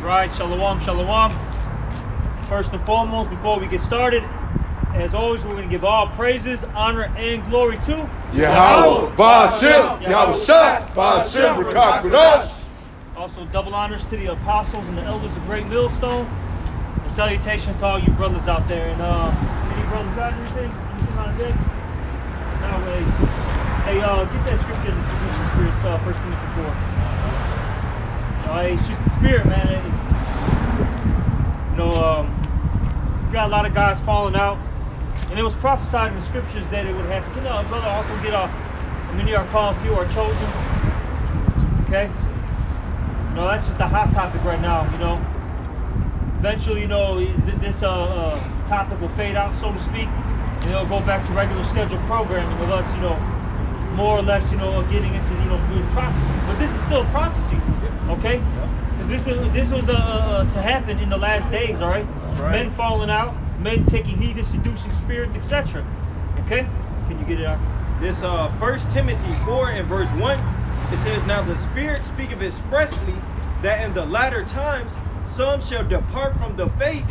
right, shalom, shalom. First and foremost, before we get started, as always, we're going to give all praises, honor, and glory to Yahweh, Ba'ashem, Yahweh Shai, Ba'ashem, Rekah Kudash. Also, double honors to the apostles and the elders of Great Millstone. And salutations to all you brothers out there. And any brothers got anything? Anything on deck? Nowadays. Hey, get that scripture in the seducing spirits, 1 Timothy 4. Hey, it's just the spirit, man. You got a lot of guys falling out. And it was prophesied in the scriptures that it would happen. Can a brother also get many are called, few are chosen? Okay? That's just a hot topic right now, Eventually, this topic will fade out, so to speak, and it'll go back to regular scheduled programming with us, more or less, getting into, good prophecy. But this is still prophecy, okay? Because this was to happen in the last days, all right? Right. Men falling out, men taking heed to seducing spirits, etc. Okay? Can you get it out? This 1 Timothy 4 and verse 1, it says, "Now the Spirit speaketh expressly that in the latter times some shall depart from the faith,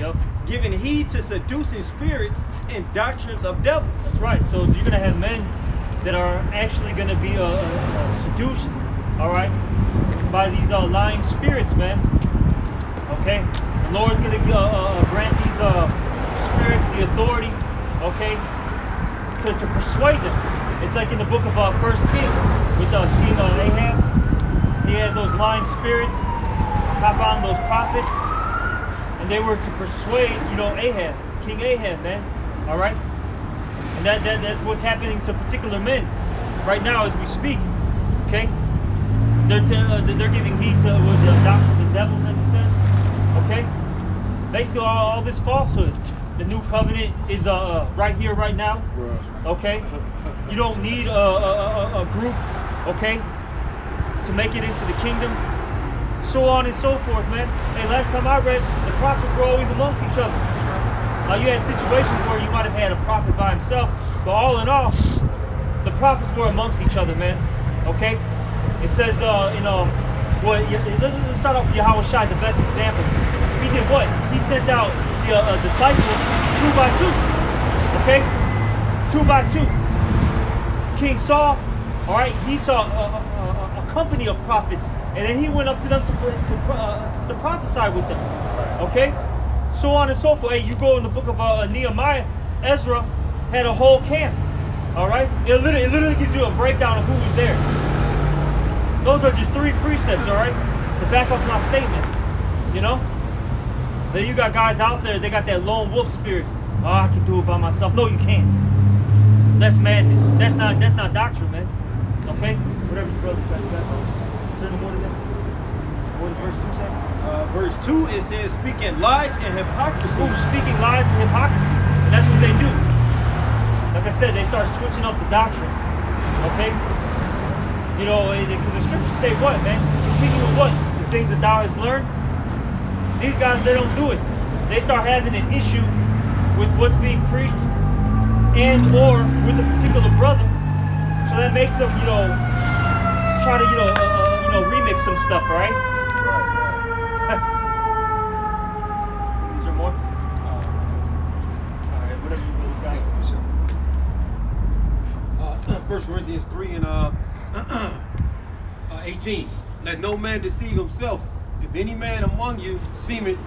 giving heed to seducing spirits and doctrines of devils." That's right. So you're going to have men that are actually going to be seduced, all right, by these lying spirits, man. Okay? The Lord's going to grant these spirits the authority, okay, to persuade them. It's like in the book of 1 Kings with King Ahab. He had those lying spirits hop on those prophets, and they were to persuade, Ahab, King Ahab, man. All right, and that's what's happening to particular men right now as we speak. Okay, they're giving heed to doctrines of devils, as it says. Okay, basically all this falsehood. The new covenant is right here, right now. Okay, you don't need a group, okay, to make it into the kingdom. So on and so forth, man. Hey, last time I read, the prophets were always amongst each other. You had situations where you might have had a prophet by himself, but all in all, the prophets were amongst each other, man. Okay? It says, let's start off with Yahweh Shai, the best example. He did what? He sent out the disciples 2 by 2. Okay? 2 by 2. King Saul, all right, he saw a company of prophets, and then he went up to them to prophesy with them. Okay? So on and so forth. Hey, you go in the book of Nehemiah, Ezra had a whole camp. All right? It literally gives you a breakdown of who was there. Those are just 3 precepts, all right, to back up my statement. Then you got guys out there, they got that lone wolf spirit. Oh, I can do it by myself. No, you can't. That's madness. That's not doctrine, man. Okay? Whatever you brothers got. Is there any more to that? What does verse 2 say? Verse 2, it says, "Speaking lies and hypocrisy." Who's speaking lies and hypocrisy? And that's what they do. Like I said, they start switching up the doctrine. Okay? Because the scriptures say what, man? Continue with what? The things that thou hast learned. These guys, they don't do it. They start having an issue with what's being preached and or with a particular brother. So that makes them, try to, remix some stuff, all right? Right. Is there more? All right, whatever you really got. 1 Corinthians 3 and 18. "Let no man deceive himself. If any man among you seemeth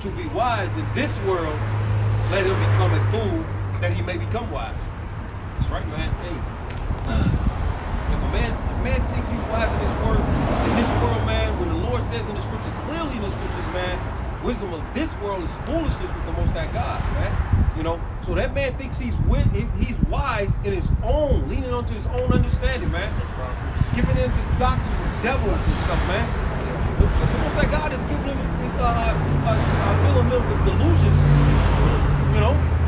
to be wise in this world, let him become a fool, that he may become wise." That's right, man. Hey, if a man thinks he's wise in this world, man, when the Lord says in the scriptures, clearly in the scriptures, man, wisdom of this world is foolishness with the Most High God, man. So that man thinks he's wise in his own, leaning onto his own understanding, man. Giving in to the doctrines of devils and stuff, man. The Most High God is giving him filling him with delusions,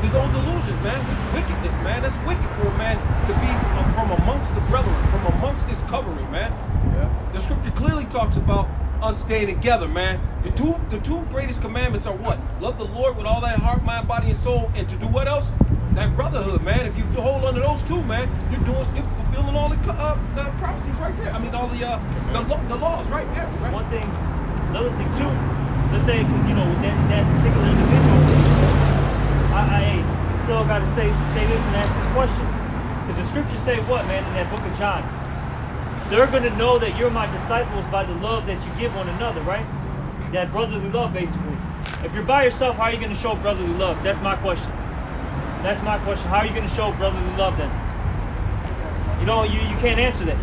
his own delusions, man. Wickedness, man. That's wicked for a man to be from amongst the brethren, from amongst this covering, man. Yeah. The scripture clearly talks about us staying together, man. The two greatest commandments are what? Love the Lord with all thy heart, mind, body, and soul, and to do what else? That brotherhood, man. If you hold on to those two, man, you're fulfilling all the prophecies right there. I mean, all the laws right there. Right? One thing, another thing too, let's say, because with that particular individual, I still got to say this and ask this question, because the scriptures say what, man, in that book of John? They're going to know that you're my disciples by the love that you give one another, right? That brotherly love, basically. If you're by yourself, how are you going to show brotherly love? That's my question. That's my question. How are you going to show brotherly love then? You can't answer that.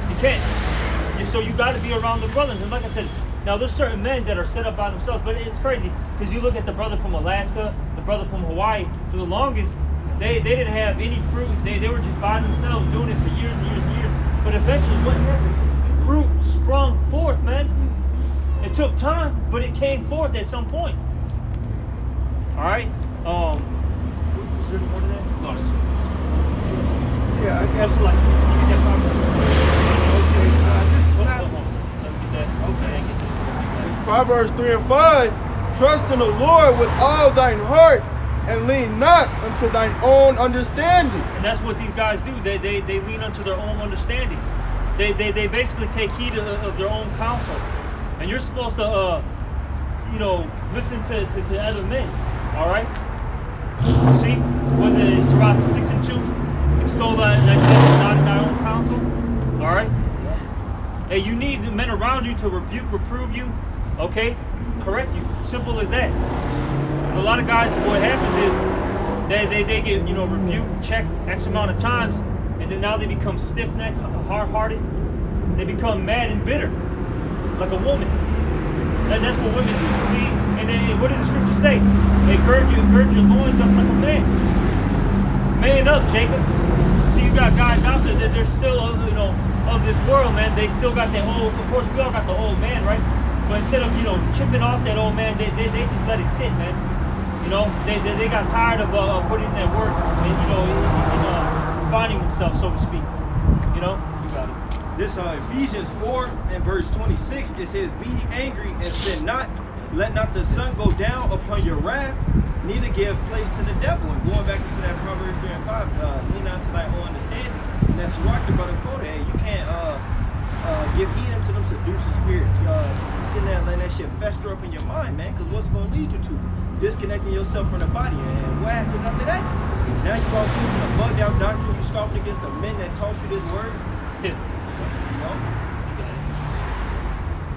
You can't. So you got to be around the brothers. And like I said, now there's certain men that are set up by themselves, but it's crazy because you look at the brother from Alaska, the brother from Hawaii. For the longest, they didn't have any fruit. They were just by themselves doing it for years and years and years. But eventually, what happened? Fruit sprung forth, man. It took time, but it came forth at some point. All right. Is there more to that? No, that's it. Yeah, I guess. Like, you get that Okay, this is not. Let me get that. Okay. Proverbs 3 and 5. Trust in the Lord with all thine heart, and lean not unto thine own understanding. And that's what these guys do. They lean unto their own understanding. They basically take heed of their own counsel. And you're supposed to listen to other men. All right. See, was it Sirach 6 and 2? Extol thyself, not in thy own counsel. All right. Hey, you need the men around you to rebuke, reprove you. Okay, correct you. Simple as that. And a lot of guys, what happens is they get rebuked, checked X amount of times, and then now they become stiff-necked, hard-hearted. They become mad and bitter, like a woman. That's what women do. See, and then what did the scripture say? They gird your loins up like a man. Man up, Jacob. See, you got guys out there that they're still, of this world, man. They still got that old. Of course, we all got the old man, right? But instead of chipping off that old man, they just let it sit, man. They got tired of putting in that work and finding themselves, so to speak. You got it. This Ephesians 4 and verse 26, it says, "Be ye angry and sin not. Let not the sun go down upon your wrath, neither give place to the devil." And going back into that Proverbs 3 and 5, lean not to thy own understanding. And that's Sirach, the brother quoted. Hey, you can't give heed unto them seducing spirits. Sitting there and letting that shit fester up in your mind, man, because what's it going to lead you to? Disconnecting yourself from the body. And what happens after that? Now you all teaching a bugged out doctrine. You scoffing against the men that taught you this word. Yeah.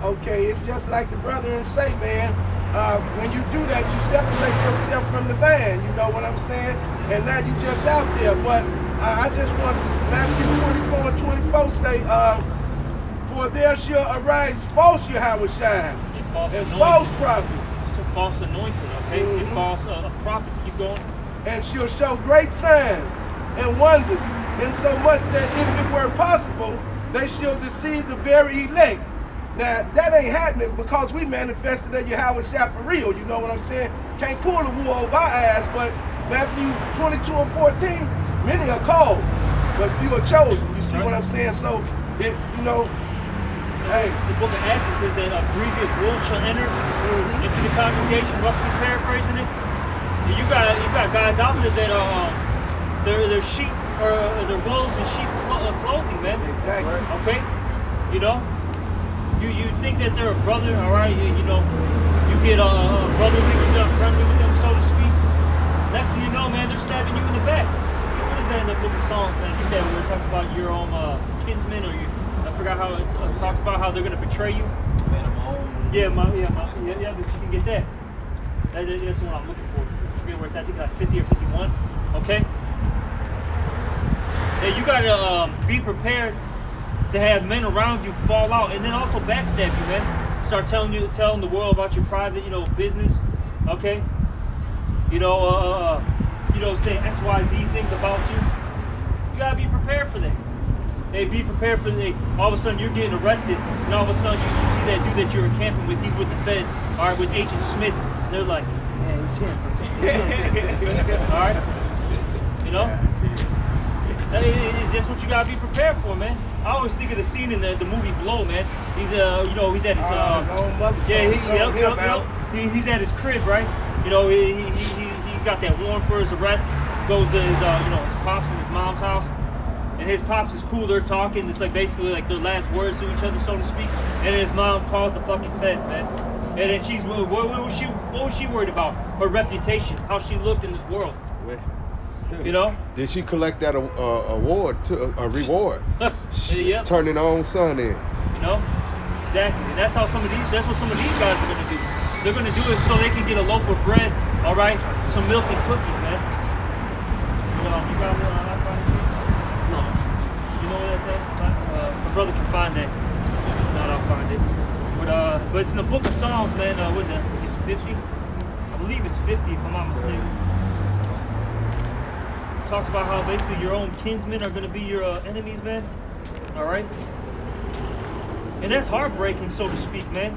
Okay, it's just like the brethren say, man. When you do that, you separate yourself from the band. You know what I'm saying? And now you just out there. But I just want to, Matthew 24 and 24 say, for there shall arise false Yahushua and false prophets. So false anointed, okay? Mm-hmm. And false prophets. Keep going. And she'll show great signs and wonders, insomuch that if it were possible, they shall deceive the very elect. Now, that ain't happening because we manifested a Yahushua for real, you know what I'm saying? Can't pull the wool over our eyes, but Matthew 22 and 14, many are called, but few are chosen. You see what I'm saying? So, hey. The book of Acts, it says that a grievous wolf shall enter into the congregation, roughly paraphrasing it. And you got guys out there that are, they're sheep, or they're wolves in sheep clothing, man. Exactly. Okay? You think that they're a brother, all right? You get brotherly with them, friendly with them, so to speak. Next thing you know, man, they're stabbing you in the back. What is that in the book of Psalms, man? I think that where it talks about your own kinsmen, or I forgot how it talks about how they're going to betray you. Yeah, but you can get that. That's the one I'm looking for. I forget where it's at. I think like 50 or 51. Okay? Yeah, you got to be prepared to have men around you fall out, and then also backstab you, man. Start telling the world about your private, business, okay? Saying XYZ things about you. You gotta be prepared for that. Hey, be prepared for that. All of a sudden you're getting arrested, and all of a sudden you see that dude that you're encamping with. He's with the feds, all right, with Agent Smith. And they're like, man, it's him. All right, that's what you gotta be prepared for, man. I always think of the scene in the movie Blow, man. He's he's at his he's at his crib, right? He's got that warrant for his arrest. Goes to his his pops and his mom's house, and and his pops is cool. They're talking. It's like basically like their last words to each other, so to speak. And then his mom calls the fucking feds, man. And then she's what was she worried about? Her reputation, how she looked in this world. You know? Did she collect that award, a reward? Yep. Turning her own son in. You know? Exactly. And that's what some of these guys are gonna do. They're gonna do it so they can get a loaf of bread, all right, some milk and cookies, man. You got no. You know where that's at? My brother can find that. If not, I'll find it. But it's in the book of Psalms, man. What is it? It's 50. I believe it's 50, if I'm not mistaken. It talks about how basically your own kinsmen are gonna be your enemies, man. All right. And that's heartbreaking, so to speak, man.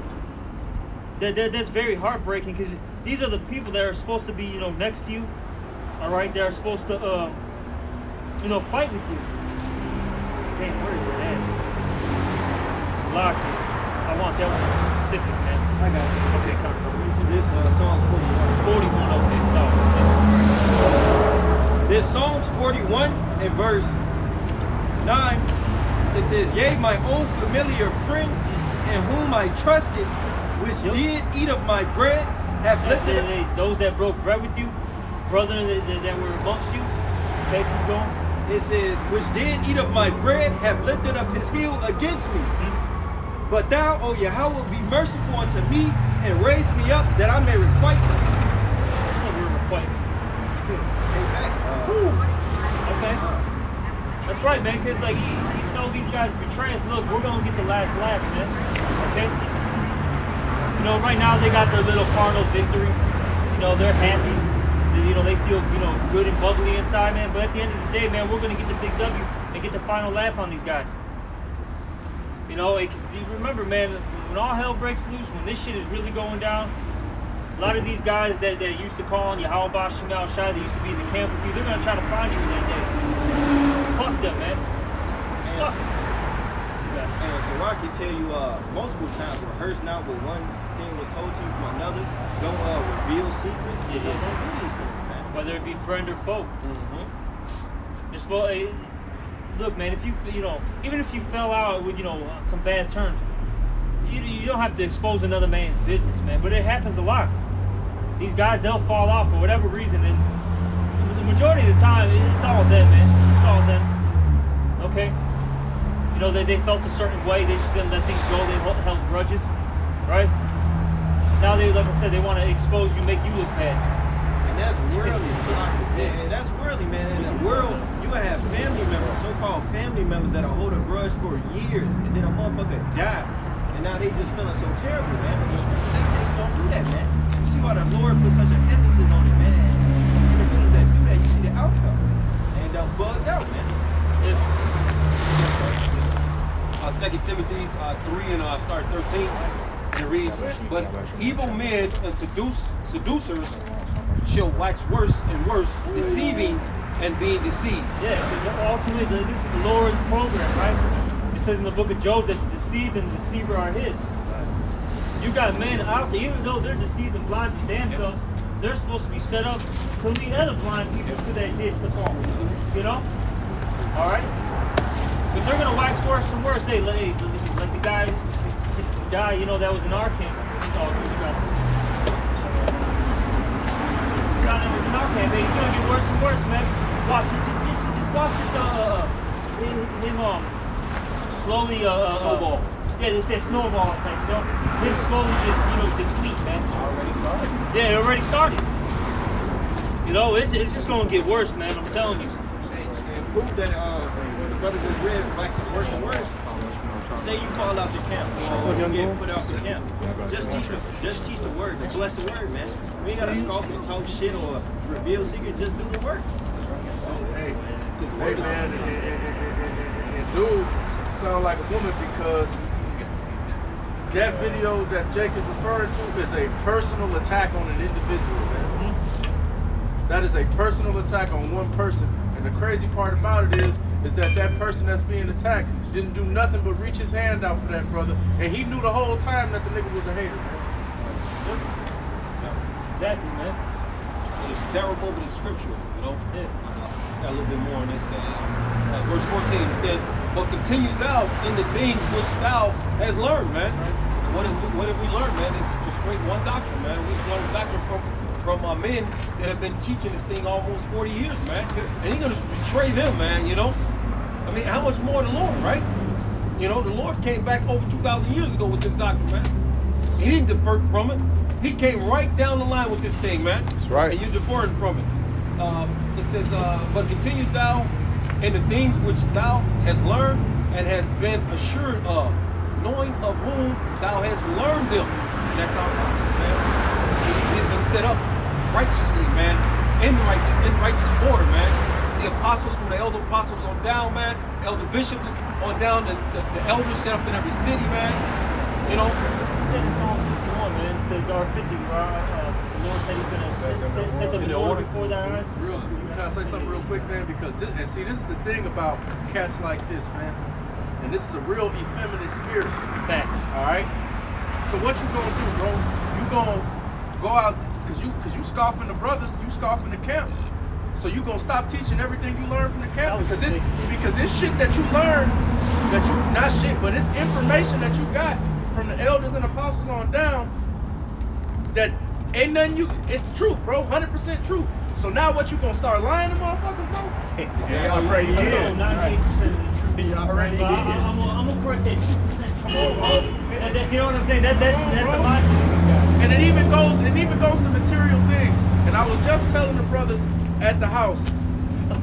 That's very heartbreaking because these are the people that are supposed to be, you know, next to you. All right, they are supposed to, you know, fight with you. Dang, where is it at? It's locked here. I want that one specific, man. I got it. Okay, come on. This Psalms 41. 41, okay. No. This Psalms 41 and verse 9. It says, "Yea, my own familiar friend, in whom I trusted, which did eat of my bread, have lifted up." Those that broke bread with you, brethren that were amongst you. Okay, keep going. It says, "Which did eat of my bread, have lifted up his heel against me. But thou, O Yahweh, be merciful unto me, and raise me up, that I may requite them." That's not word requite. Hey, back. Okay. That's right, man, because like even though these guys betray us, look, we're gonna get the last laugh, man. Okay? You know, right now they got their little carnal victory. You know, they're happy. You know, they feel, you know, good and bubbly inside, man. But at the end of the day, man, we're gonna get the big W and get the final laugh on these guys. You know, because remember, man, when all hell breaks loose, when this shit is really going down, a lot of these guys that used to call on Yahweh Shemal Shai, that used to be in the camp with you, they're gonna try to find you in that day. Fuck them, man. Fuck them. And so I can tell you multiple times, rehearsing out what one thing was told to you from another. Don't reveal secrets. Yeah. Don't do these things, man. Whether it be friend or foe. Mm-hmm. It's, well, look, man, if you know, even if you fell out with, you know, on some bad terms, you don't have to expose another man's business, man. But it happens a lot. These guys, they'll fall out for whatever reason, and the majority of the time, it's all them, man. It's all them. Okay? You know, they felt a certain way. They just didn't let things go. They held grudges, right? Now they, like I said, they want to expose you, make you look bad. And that's worldly. And that's worldly, man. In the world, you will have family members, so-called family members, that'll hold a grudge for years, and then a motherfucker die, and now they just feeling so terrible, man. But the scripture, they tell you don't do that, man. You see why the Lord put such an emphasis on it, man. And individuals that do that, you see the outcome, and they'll bugged out, man. Yeah. 2 Timothy 3 and start 13. It reads, "But evil men and seducers shall wax worse and worse, deceiving and being deceived." Yeah, because ultimately this is the Lord's program, right? It says in the book of Job that the deceived and the deceiver are his. You got men out there, even though they're deceived and blind to damn selves, they're supposed to be set up to lead other blind people to that ditch to fall. You know? Alright? But they're gonna wax worse and worse. Hey, like the guy, you know, that was in our camp. It's all good. The guy that was in our camp, hey, he's gonna get worse and worse, man. Watch it. Just watch this him slowly Snowball. Yeah, it's that snowball effect, you know? Him slowly just, you know, deplete, man. Already started. Yeah, it already started. You know, it's just gonna get worse, man, I'm telling you. And prove that the brother just read waxing worse and worse. Say you fall out the camp, or you get put out the camp. Just teach the word, the blessed word, man. We ain't gotta scoff and talk shit or reveal secret. Just do the work. Hey, man, and dude sound like a woman because that video that Jake is referring to is a personal attack on an individual, man. That is a personal attack on one person. And the crazy part about it is that person that's being attacked didn't do nothing but reach his hand out for that brother. And he knew the whole time that the nigga was a hater, man. Exactly, man. it's terrible, but it's scriptural, you know? Yeah. Got a little bit more on this. Verse 14, it says, but continue thou in the things which thou hast learned, man. And what have we learned, man? It's just straight one doctrine, man. We've learned doctrine from men that have been teaching this thing almost 40 years, man. And he's going to betray them, man, you know? I mean, how much more the Lord, right? You know, the Lord came back over 2,000 years ago with this doctrine, man. He didn't divert from it. He came right down the line with this thing, man. That's right. And you're diverting from it. It says, but continue thou in the things which thou hast learned and hast been assured of, knowing of whom thou hast learned them. And that's our apostle, man. He's been set up righteously, man, in righteous order, man. The apostles, from the elder apostles on down, man, elder bishops on down, the elders set up in every city, man. You know. Yeah, in Psalm 51, man, it says, or 50, the Lord said he's going to set them in order before their eyes. Real, can I say something real quick, man? Because this, and see, this is the thing about cats like this, man. And this is a real effeminate spirit. Facts. All right. So what you gonna do, bro? You gonna go out because you scoffing the brothers, you scoffing the camp. So you gonna stop teaching everything you learned from the camp because this shit that you learned, that you not shit, but it's information that you got from the elders and apostles on down. That ain't nothing it's true, bro, 100% true. So now what you gonna start lying to motherfuckers, bro? He already is. 98% of the truth. He already is. I'm gonna correct that 2% tomorrow. You know what I'm saying? That's the mindset. And it even goes to material things. And I was just telling the brothers at the house,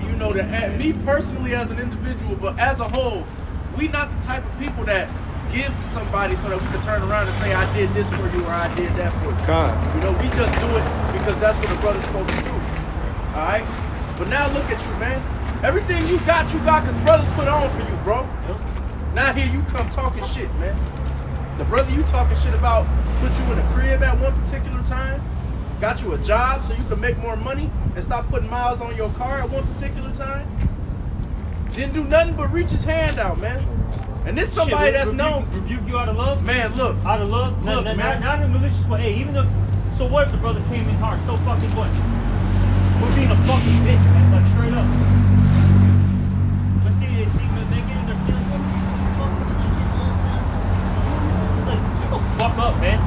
you know, that me personally as an individual, but as a whole, we not the type of people that give to somebody so that we can turn around and say, I did this for you or I did that for you. You know, we just do it because that's what a brother's supposed to do. Alright? But now look at you, man. Everything you got because brothers put on for you, bro. Yep. Now here you come talking shit, man. The brother you talking shit about put you in a crib at one particular time, got you a job so you can make more money and stop putting miles on your car at one particular time. Didn't do nothing but reach his hand out, man. And this somebody that's known. Rebuke you out of love? Man, look. Out of love? Look, man. Not in a malicious way. Hey, even if, so what if the brother came in hard? So fucking what? We're being a fucking bitch, man. Like, straight up. But see, they get in their feelings. Like, shut the fuck up, man.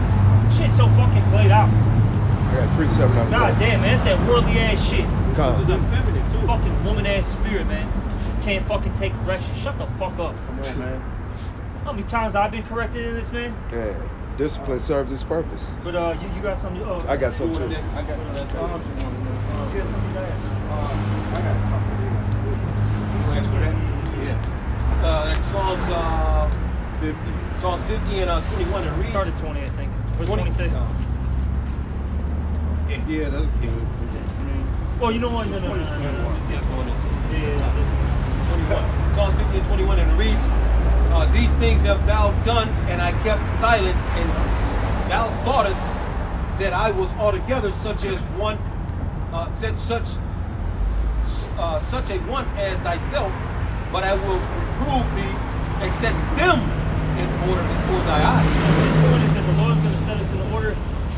Shit's so fucking played out. I got 3-7 on the God damn, man. It's that worldly ass shit. It's a feminist too. Fucking woman ass spirit, man. Can't fucking take correction. Shut the fuck up. Come on, man. How many times I've been corrected in this, man? Yeah. Discipline serves its purpose. But you got something. I got some too. I got that Psalms you want to know. You got something to ask? I got a couple. You ask for that? Yeah. That's Psalms 50. Psalms 50 and 21 and reads. Started 20, I think. What's 20 say? Yeah, that's good. Well, you know what? No. It's going into. Yeah, 21. Psalms 50 and 21 and it reads, these things have thou done, and I kept silence, and thou thoughtest that I was altogether such as one, such a one as thyself, but I will reprove thee and set them in order before thy eyes. The point is that the Lord's going to set us in order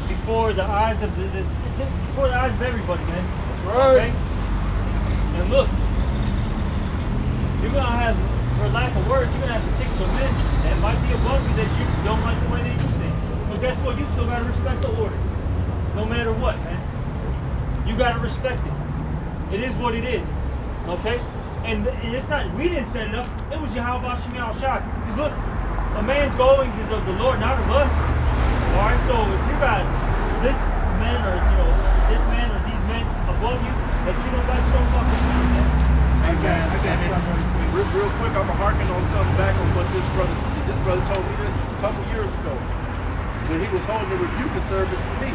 before the eyes of before the eyes of everybody, man. That's right. Okay? And look, you're going to have, for lack of words, you're going to have particular men that might be above you that you don't like the way they do things. But guess what? You still got to respect the order. No matter what, man. You got to respect it. It is what it is. Okay? And it's not, we didn't set it up. It was Yahweh Shem Yahweh Shai. Because look, a man's goings is of the Lord, not of us. Alright, so if you got this man or, this man or these men above you that you don't like so fucking man. I got something. Real quick, I'm harking on something back on what this brother told me this a couple years ago when he was holding a rebuking service for me.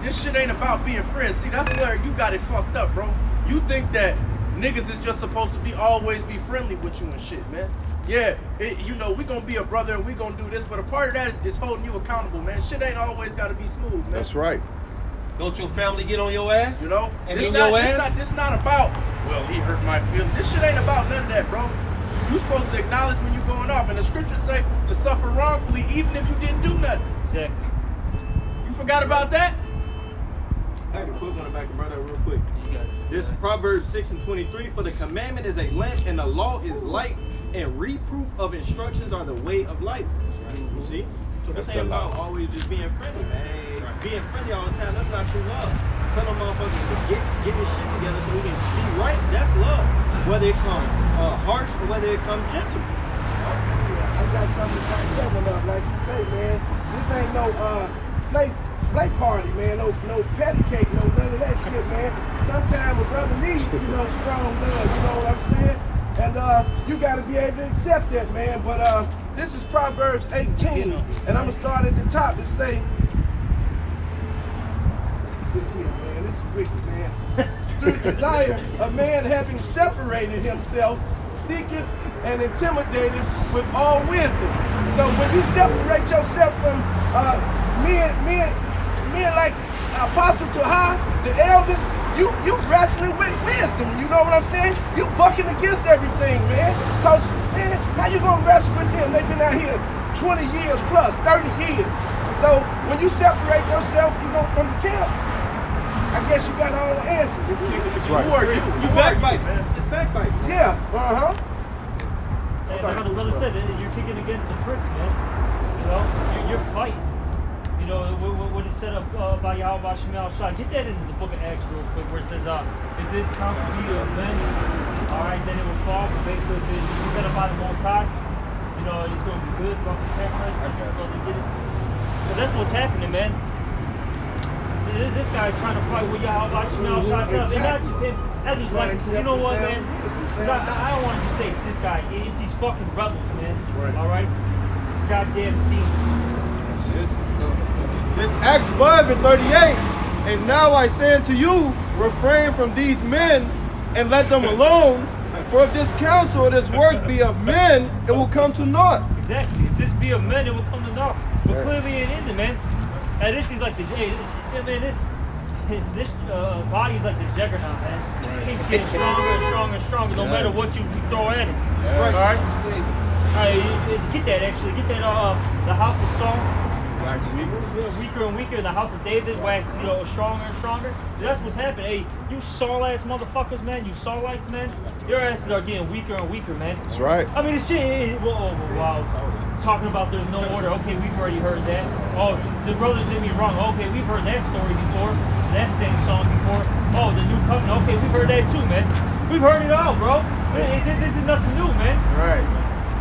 This shit ain't about being friends. See, that's where you got it fucked up, bro. You think that niggas is just supposed to always be friendly with you and shit, man. Yeah, we gonna be a brother and we gonna do this, but a part of that is holding you accountable, man. Shit ain't always gotta be smooth, man. That's right. Don't your family get on your ass? You know? And in your ass? It's not about, well, he hurt my feelings. This shit ain't about none of that, bro. You supposed to acknowledge when you're going off. And the scriptures say to suffer wrongfully even if you didn't do nothing. Exactly. You forgot about that? I had a quick one back and bring that real quick. You got it. This is Proverbs 6:23. For the commandment is a lamp, and the law is light, and reproof of instructions are the way of life. You see? So this That's ain't a lot. about always just being friendly, man. Being friendly all the time, that's not true love. Tell them motherfuckers to get this shit together so we can be right. That's love. Whether it come harsh or whether it come gentle. Yeah, I got something to talk Kevin up. Like you say, man, this ain't no play party, man. No patty cake, no none of that shit, man. Sometimes a brother needs, strong love, you know what I'm saying? And you gotta be able to accept that, man. But this is Proverbs 18, and I'm gonna start at the top and say, this here, man, this is wicked, man. Through desire, a man having separated himself, seeketh and intimidated with all wisdom. So when you separate yourself from men like Apostle Taha, the elders, you wrestling with wisdom. You know what I'm saying? You bucking against everything, man. Cause man, how you gonna wrestle with them? They've been out here 20 years plus, 30 years. So when you separate yourself, from the camp, I guess you got all the answers. That's right. You backbite. It's backbite. Yeah. Hey, like the brother said, you're kicking against the pricks, man. You're fighting. What is set up by Yahweh Shemal Shah. Get that into the book of Acts real quick, where it says, if this comes to be of men, all right, then it will fall. But basically, if it's set up by the Most High, it's going to be good. Roughly paraphrase, brother, get it. Because that's what's happening, man. This guy's trying to fight with Yahweh Shemal Shah. And not just him. That's just like, you know what, man? Because I don't want to just say this guy. It's these fucking rebels, man. All right? This goddamn demon. This Acts 5:38, and now I say unto you, refrain from these men and let them alone. For if this counsel or this work be of men, it will come to naught. Exactly. If this be of men, it will come to naught. But clearly it isn't, man. And this is like this body is like the juggernaut, man. It keeps getting stronger and stronger and stronger, no matter what you throw at it. All right. Get that the House of Saul. Weaker and weaker, and the House of David wax, stronger and stronger. That's what's happening. Hey, you Saul-ass motherfuckers, man. You Saulites, man. Your asses are getting weaker and weaker, man. That's right. I mean, this shit. Wow. Talking about there's no order. Okay, we've already heard that. Oh, the brothers did me wrong. Okay, we've heard that story before. That same song before. Oh, the new covenant. Okay, we've heard that too, man. We've heard it all, bro. This is nothing new, man. Right.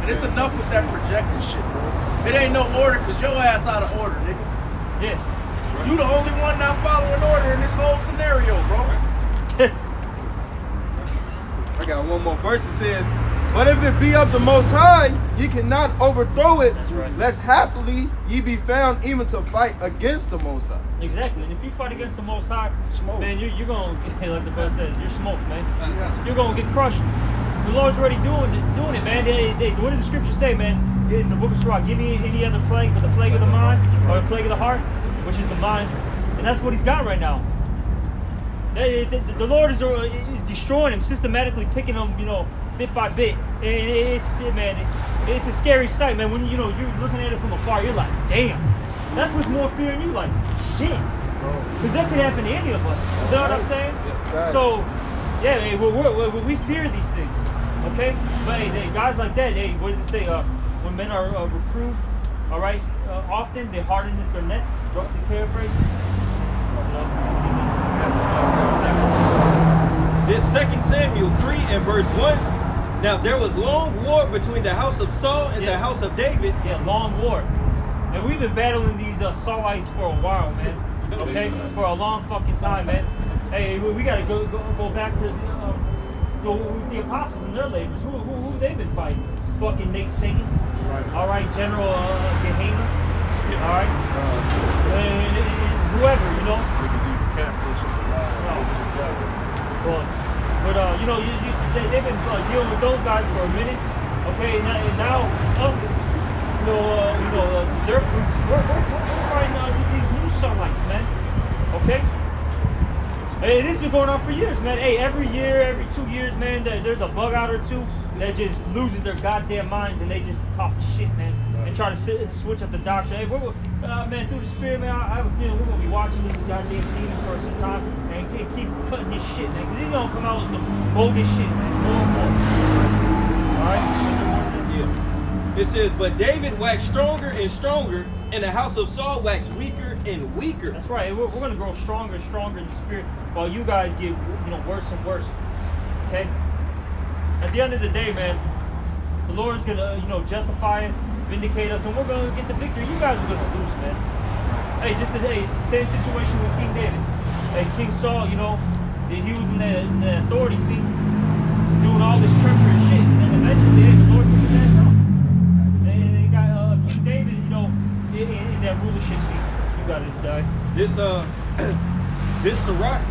And it's enough with that projecting shit, bro. It ain't no order, cause your ass out of order, nigga. Yeah. You the only one not following order in this whole scenario, bro. I got one more verse. It says, but if it be of the Most High, ye cannot overthrow it. That's right. Lest happily ye be found even to fight against the Most High. Exactly. And if you fight against the Most High, Smoke. man, you're going to, like the brother said, you're smoked, man. You're going to get crushed. The Lord's already doing it, man. What does the scripture say, man? In the book of Sirach, give me any other plague but the plague of the mind, or the plague of the heart, which is the mind. And that's what he's got right now. The Lord is destroying him, systematically picking him, bit by bit. And it's a scary sight, man. When you're looking at it from afar, you're like, damn. That puts more fear in you, like, shit. Because that could happen to any of us. You know what I'm saying? So, yeah, hey, we fear these things, okay? But hey, guys like that, hey, what does it say? When men are reproved, all right, often they harden their neck. Roughly paraphrase. This 2 Samuel 3 and verse 1. Now there was long war between the house of Saul and the house of David. Yeah, long war. And we've been battling these Saulites for a while, man. Okay, for a long fucking time, man. Hey, we gotta go back to the apostles and their labors. Who they been fighting? Fucking Nate Satan. All right, General Gehenna. All right, and whoever, Niggas eating catfish and they've been dealing with those guys for a minute. Okay, and now us, their fruits. We're fighting these new sunlights, man. Okay. Hey, this has been going on for years, man. Hey, every year, every 2 years, man, there's a bug out or two that just loses their goddamn minds and they just talk shit, man, and try to switch up the doctrine. Hey, man, through the spirit, man, I have a feeling we're gonna be watching this goddamn demon for some time and keep cutting his shit, man, because he's gonna come out with some bogus shit, man. More and more. All right. Yeah. It says, but David waxed stronger and stronger, and the house of Saul waxed weaker and weaker. That's right. We're gonna grow stronger and stronger in the spirit, while you guys get worse and worse. Okay. At the end of the day, man, the Lord's gonna justify us, vindicate us, and we're gonna get the victory. You guys are gonna lose, man. Hey, just today, same situation with King David. Hey, King Saul, he was in the authority seat, doing all this treacherous shit, and then eventually, hey, the Lord took his ass off. And then you got King David, in that rulership seat. You got it, guys. This Sirach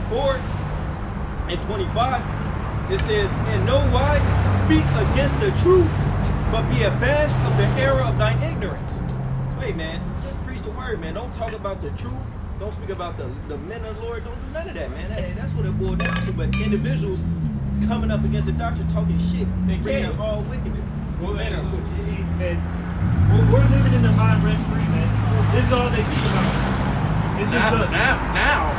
4 and 25, it says, in no wise speak against the truth, but be abashed of the error of thine ignorance. Wait, man, just preach the word, man. Don't talk about the truth. Don't speak about the men of the Lord. Don't do none of that, man. Hey, that's what it boiled down to. But individuals coming up against the doctor talking shit, bringing up all wickedness. We're living in the mind rent free, man. This is all they think about. It's just us. Now,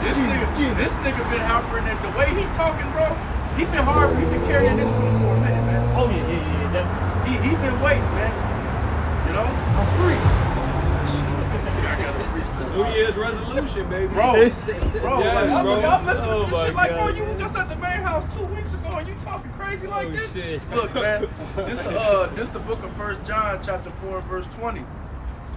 this nigga been harping at the way he talking, bro. He been hard. He been carrying this one for a minute, man. Oh yeah, definitely. He been waiting, man. I'm free. I got a reset. New Year's resolution, baby. Bro, Yes, bro. I'm listening Oh to my this shit like, bro, God. you was just at the main house 2 weeks ago and you talking crazy like this? Shit. Look, man, this the book of 1 John chapter 4 verse 20.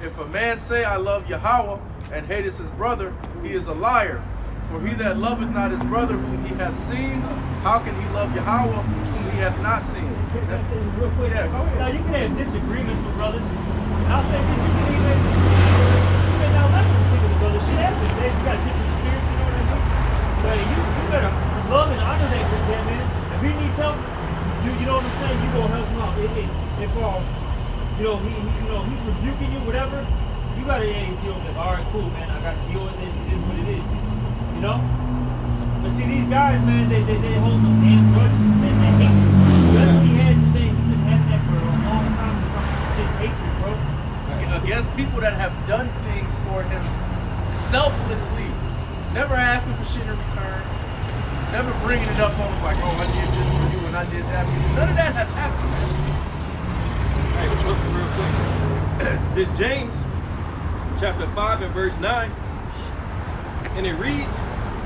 If a man say I love Yahweh and hateth his brother, he is a liar. For he that loveth not his brother whom he hath seen, how can he love Yahweh whom he hath not seen? Can I say this real quick? Yeah, go ahead. Now you can have disagreements with brothers. And I'll say disagreement. You may not like a particular brother. Shit happens. Hey, you got different spirits, you know what I mean? But you better love and honor that man. If he needs help, you know what I'm saying? You go help him out. If he's rebuking you, whatever, you gotta deal with it. All right, cool, man. I gotta deal with it. It is what it is. You know? But see, these guys, man, they hold no damn grudges and they hate you. That's what he has today. He's been having that for a long time. It's just hatred, bro. Against people that have done things for him selflessly, never asking for shit in return, never bringing it up on him like, oh, I did this for you and I did that for you. None of that has happened, man. Hey, look real quick. This James chapter 5 and verse 9. And it reads,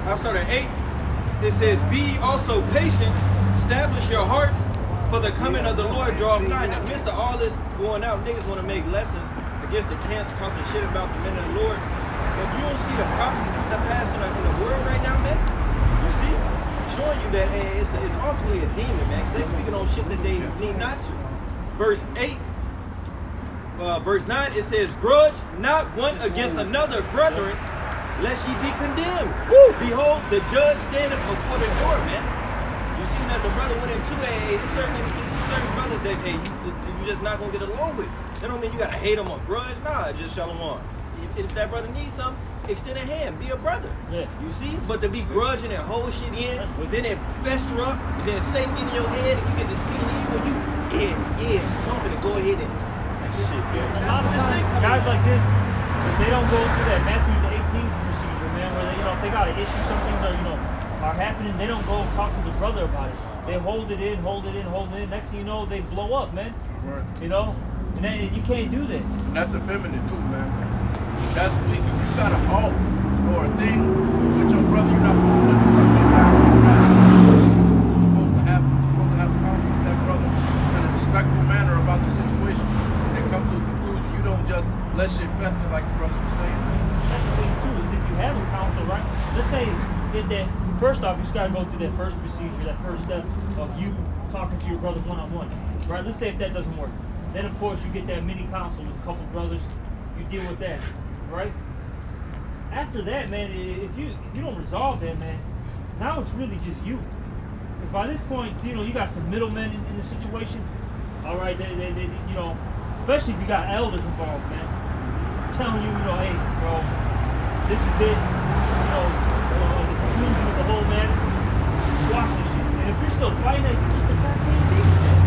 I'll start at 8. It says, be ye also patient, establish your hearts, for the coming of the Lord draweth nigh. In the midst of all this going out, niggas want to make lessons against the camps, talking shit about the men of the Lord. If you don't see the prophecies come to pass in the world right now, man, you see, showing you that hey, it's ultimately a demon, man, because they're speaking on shit that they need not to. Verse 8. Verse 9, it says, grudge not one against another, brethren, lest ye be condemned. Woo! Behold, the judge standeth before the door, man. You see, as a brother went into there's certain brothers that you just not gonna get along with. That don't mean you gotta hate them or grudge. Nah, just shalom. If that brother needs something, extend a hand, be a brother. Yeah. You see? But to be grudging and hold shit in, then it fester up, and then Satan get in your head and you get to speaking evil, you pumping and go ahead and shit, man. A lot of times, guys like this, if they don't go through that Matthews 18 procedure, man, where they got an issue, some things are happening, they don't go talk to the brother about it. They hold it in. Next thing you know, they blow up, man. Right. And then you can't do that. And that's effeminate too, man. That's when you got a halt or a thing with your brother, you're not supposed to let something happen. You're supposed to have a conversation with that brother in a respectful manner about the situation and come to a conclusion. You don't just let shit fester like the brothers were saying. That's the thing too, is if you have a counsel, right? Let's say that first off, you just gotta go through that first procedure, that first step of you talking to your brother one-on-one. Right? Let's say if that doesn't work. Then of course you get that mini counsel with a couple brothers, you deal with that. Right? After that, man, if you don't resolve that, man, now it's really just you. Because by this point, you got some middlemen in the situation. All right, they especially if you got elders involved, man, telling you, hey, bro, this is it. The conclusion of the whole matter. Squash this shit. And if you're still fighting, that you the goddamn demon, man.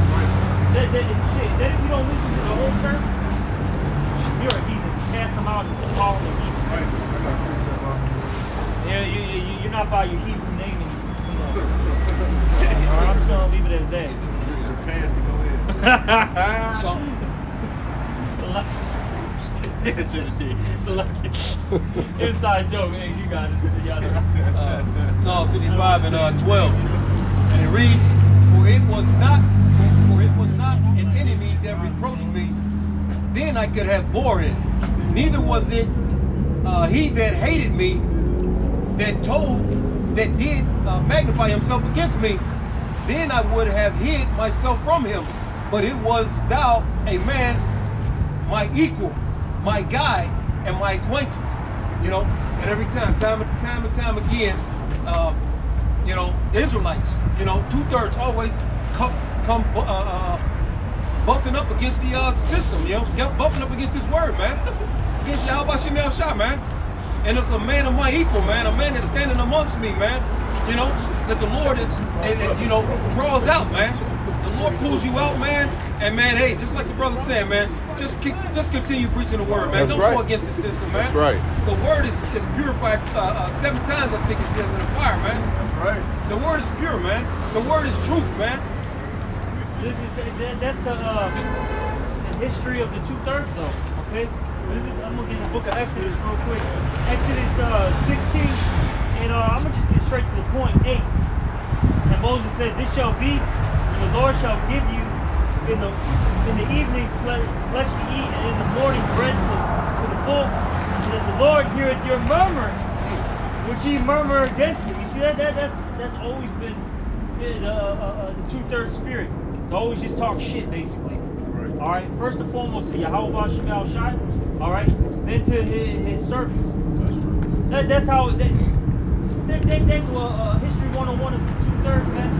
Then if you don't listen to the whole church, you're a heathen. Cast them You're not by your Hebrew name anymore. Alright, I'm just gonna leave it as that. Mr. Pansy, go ahead. It's a lucky inside joke. Hey, you got it. Psalm 55 and 12. And it reads, For it was not an enemy that reproached me, then I could have bore it. Neither was it he that hated me, that did magnify himself against me, then I would have hid myself from him. But it was thou, a man, my equal, my guide, and my acquaintance. You know, and every time and time again, you know, the Israelites, you know, 2/3 always come buffing up against the system, you know, buffing up against this word, man, against Yahweh Shem Shah, man. And it's a man of my equal, man, a man that's standing amongst me, man. You know, that the Lord is, and you know, draws out, man. The Lord pulls you out, man. And man, hey, just like the brother said, man, just continue preaching the word, man. That's Don't right. go against the system, man. That's right. The word is purified 7 times, I think it says, in the fire, man. That's right. The word is pure, man. The word is truth, man. That's the history of the 2/3, though. Okay, I'm gonna get the book of Exodus real quick. Exodus 16, and I'm gonna just get straight to the point. 8. And Moses said, "This shall be, and the Lord shall give you in the evening flesh to eat, and in the morning bread to the full, and that the Lord heareth your murmurings, which ye murmur against him." You see that's always been the 2/3 spirit. To always just talk shit, basically. Right. All right. First and foremost to Yahweh Shem Shai. All right. Then to his servants. That's true. That's how. That's history 101 of the 2/3, man.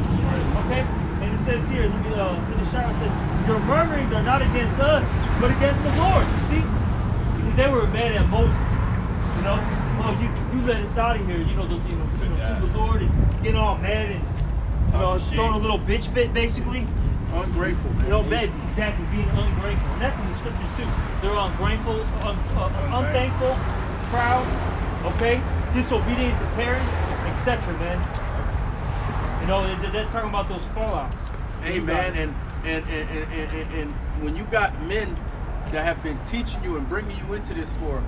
Okay. And it says here, let me finish out. It says, "Your murmurings are not against us, but against the Lord." You see, because they were mad at Moses. You know, oh, you let us out of here. You know, the Lord, and getting all mad and throwing a little bitch fit, basically. Ungrateful, man. You know, man, exactly, being ungrateful. And that's in the scriptures too. They're ungrateful, unthankful, proud, okay, disobedient to parents, etc., man. You know, they're talking about those fallouts. Amen. And when you got men that have been teaching you and bringing you into this for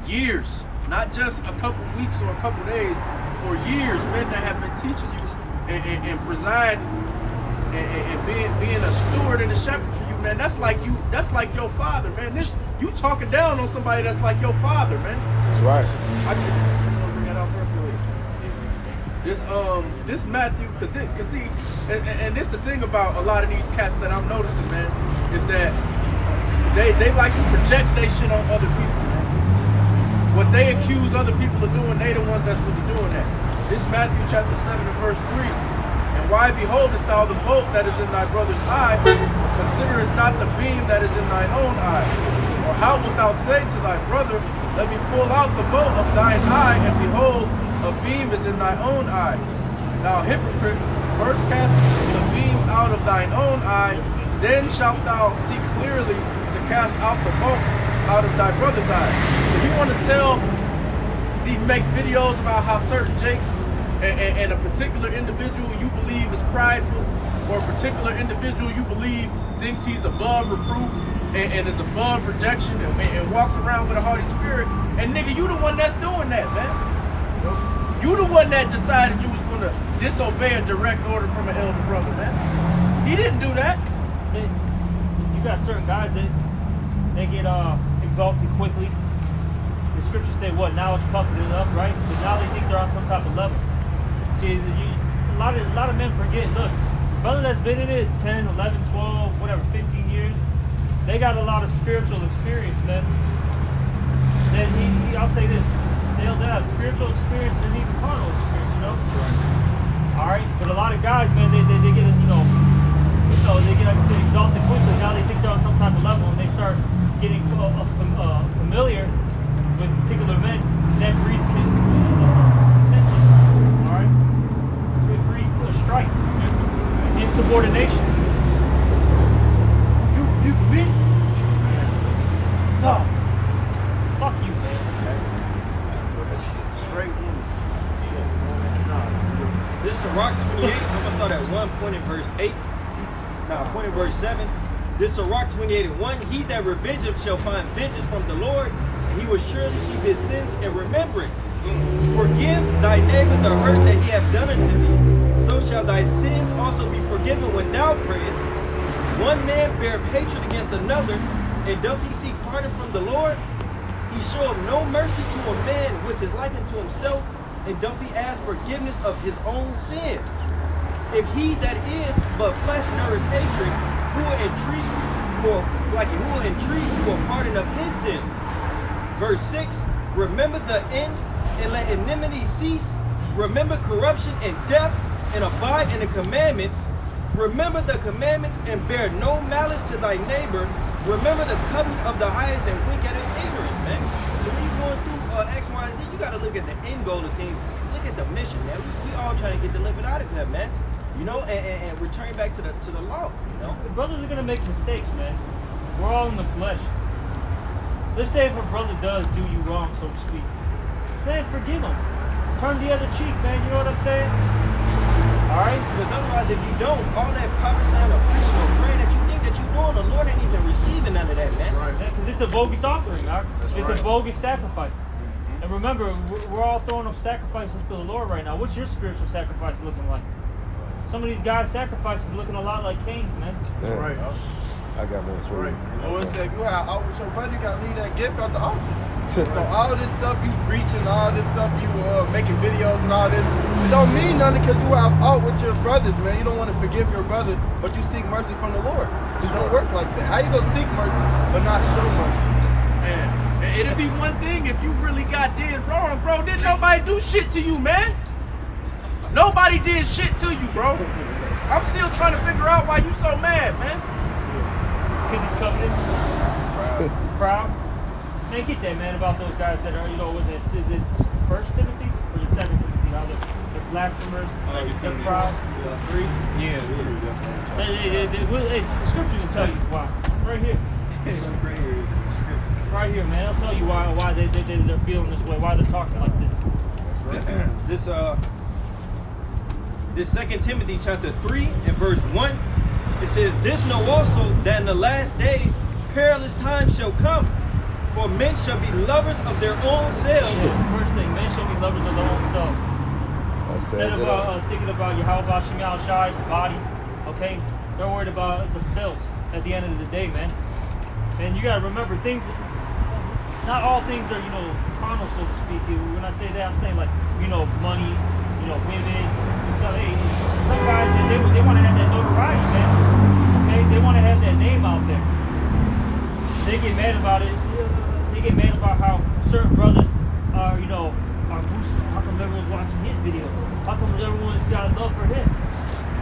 years, not just a couple weeks or a couple days, for years, men that have been teaching you and presiding and being a steward and a shepherd for you, man, that's like your father, man. You talking down on somebody that's like your father, man. That's right. I can bring that out for this Matthew, cause see, and this the thing about a lot of these cats that I'm noticing, man, is that they like to project their shit on other people, man. What they accuse other people of doing, they the ones that's really doing that. This Matthew chapter 7 and verse 3. And why beholdest thou the mote that is in thy brother's eye, considerest not the beam that is in thine own eye? Or how wilt thou say to thy brother, let me pull out the mote of thine eye, and behold, a beam is in thy own eye? Thou hypocrite, first cast the beam out of thine own eye, then shalt thou see clearly to cast out the mote out of thy brother's eye. So you want to make videos about how certain jakes and a particular individual you believe is prideful, or a particular individual you believe thinks he's above reproof and is above rejection and walks around with a haughty spirit, and nigga, you the one that's doing that, man. You the one that decided you was gonna disobey a direct order from an elder brother, man. He didn't do that. You got certain guys that they get exalted quickly. The scriptures say what? Knowledge puffeth it up, right? But now they think they're on some type of level. See, a lot of men forget, look, brother that's been in it 10, 11, 12, whatever, 15 years, they got a lot of spiritual experience, man. Then I'll say this, they'll have spiritual experience and even carnal experience, you know? All right, but a lot of guys, man, they get, they get, like I said, exalted quickly. Now they think they're on some type of level, and they start getting familiar with particular men. That breeds tension. All right, it breeds strife, insubordination. You me? No. Fuck you, man. Straight woman. Sirach 28, I'm gonna start at 1 point in verse 8. Now, point in verse 7. This Sirach 28 and 1. He that revengeth shall find vengeance from the Lord, and he will surely keep his sins in remembrance. Forgive thy neighbor the hurt that he hath done unto thee, so shall thy sins also be forgiven when thou prayest. One man beareth hatred against another, and doth he seek pardon from the Lord? He showeth no mercy to a man which is like unto himself, and doth he ask forgiveness of his own sins? If he that is but flesh nourish hatred, who will entreat for pardon of his sins? Verse 6, remember the end, and let enmity cease. Remember corruption and death, and abide in the commandments. Remember the commandments, and bear no malice to thy neighbor. Remember the covenant of the highest, and wink at ignorance, man. So when you're going through X, Y, and Z, you got to look at the end goal of things. Look at the mission, man. We all trying to get delivered out of here, man. You know, and return back to the law, you know? The brothers are gonna make mistakes, man. We're all in the flesh. Let's say if a brother does do you wrong, so to speak, man, forgive him. Turn the other cheek, man. You know what I'm saying? All right? Because otherwise, if you don't, all that prophesying or preaching or praying that you think that you're doing, the Lord ain't even receiving none of that, man. Right. Because it's a bogus offering, all right? It's right. a bogus sacrifice. And remember, we're all throwing up sacrifices to the Lord right now. What's your spiritual sacrifice looking like? Some of these guys' sacrifices looking a lot like Cain's, man. That's right. I got one for Right. you. The Lord said, if you have out with your brother, you gotta leave that gift at the altar. So all this stuff you preaching, all this stuff you making videos and all this, it don't mean nothing because you have out with your brothers, man. You don't want to forgive your brother, but you seek mercy from the Lord. It don't work like that. How you gonna seek mercy but not show mercy? Man, it'd be one thing if you really got did wrong, bro. Didn't nobody do shit to you, man. Nobody did shit to you, bro. I'm still trying to figure out why you so mad, man. Because he's covetous. Proud. Man, get that, man, about those guys that are, you know, is it 1 Timothy or is it 2 Timothy? How they're blasphemers, they're proud. 3? Yeah. Hey, the scripture can tell you why. Right here. Right here, man. I'll tell you why they're feeling this way, why they're talking like this. This 2 Timothy chapter 3 and verse 1, it says, this know also that in the last days perilous times shall come, for men shall be lovers of their own selves. Yeah, first thing, men shall be lovers of their own selves. That Instead says of it all. thinking about Yahweh Shemel Shai, the body, okay? They're worried about themselves at the end of the day, man. And you gotta remember, things, not all things are, you know, carnal, so to speak. When I say that, I'm saying like, you know, money, you know, women. So, hey, some guys, they want to have that notoriety, man. Okay? They want to have that name out there. They get mad about it. They get mad about how certain brothers are, you know, are boosting. How come everyone's watching his videos? How come everyone's got a love for him?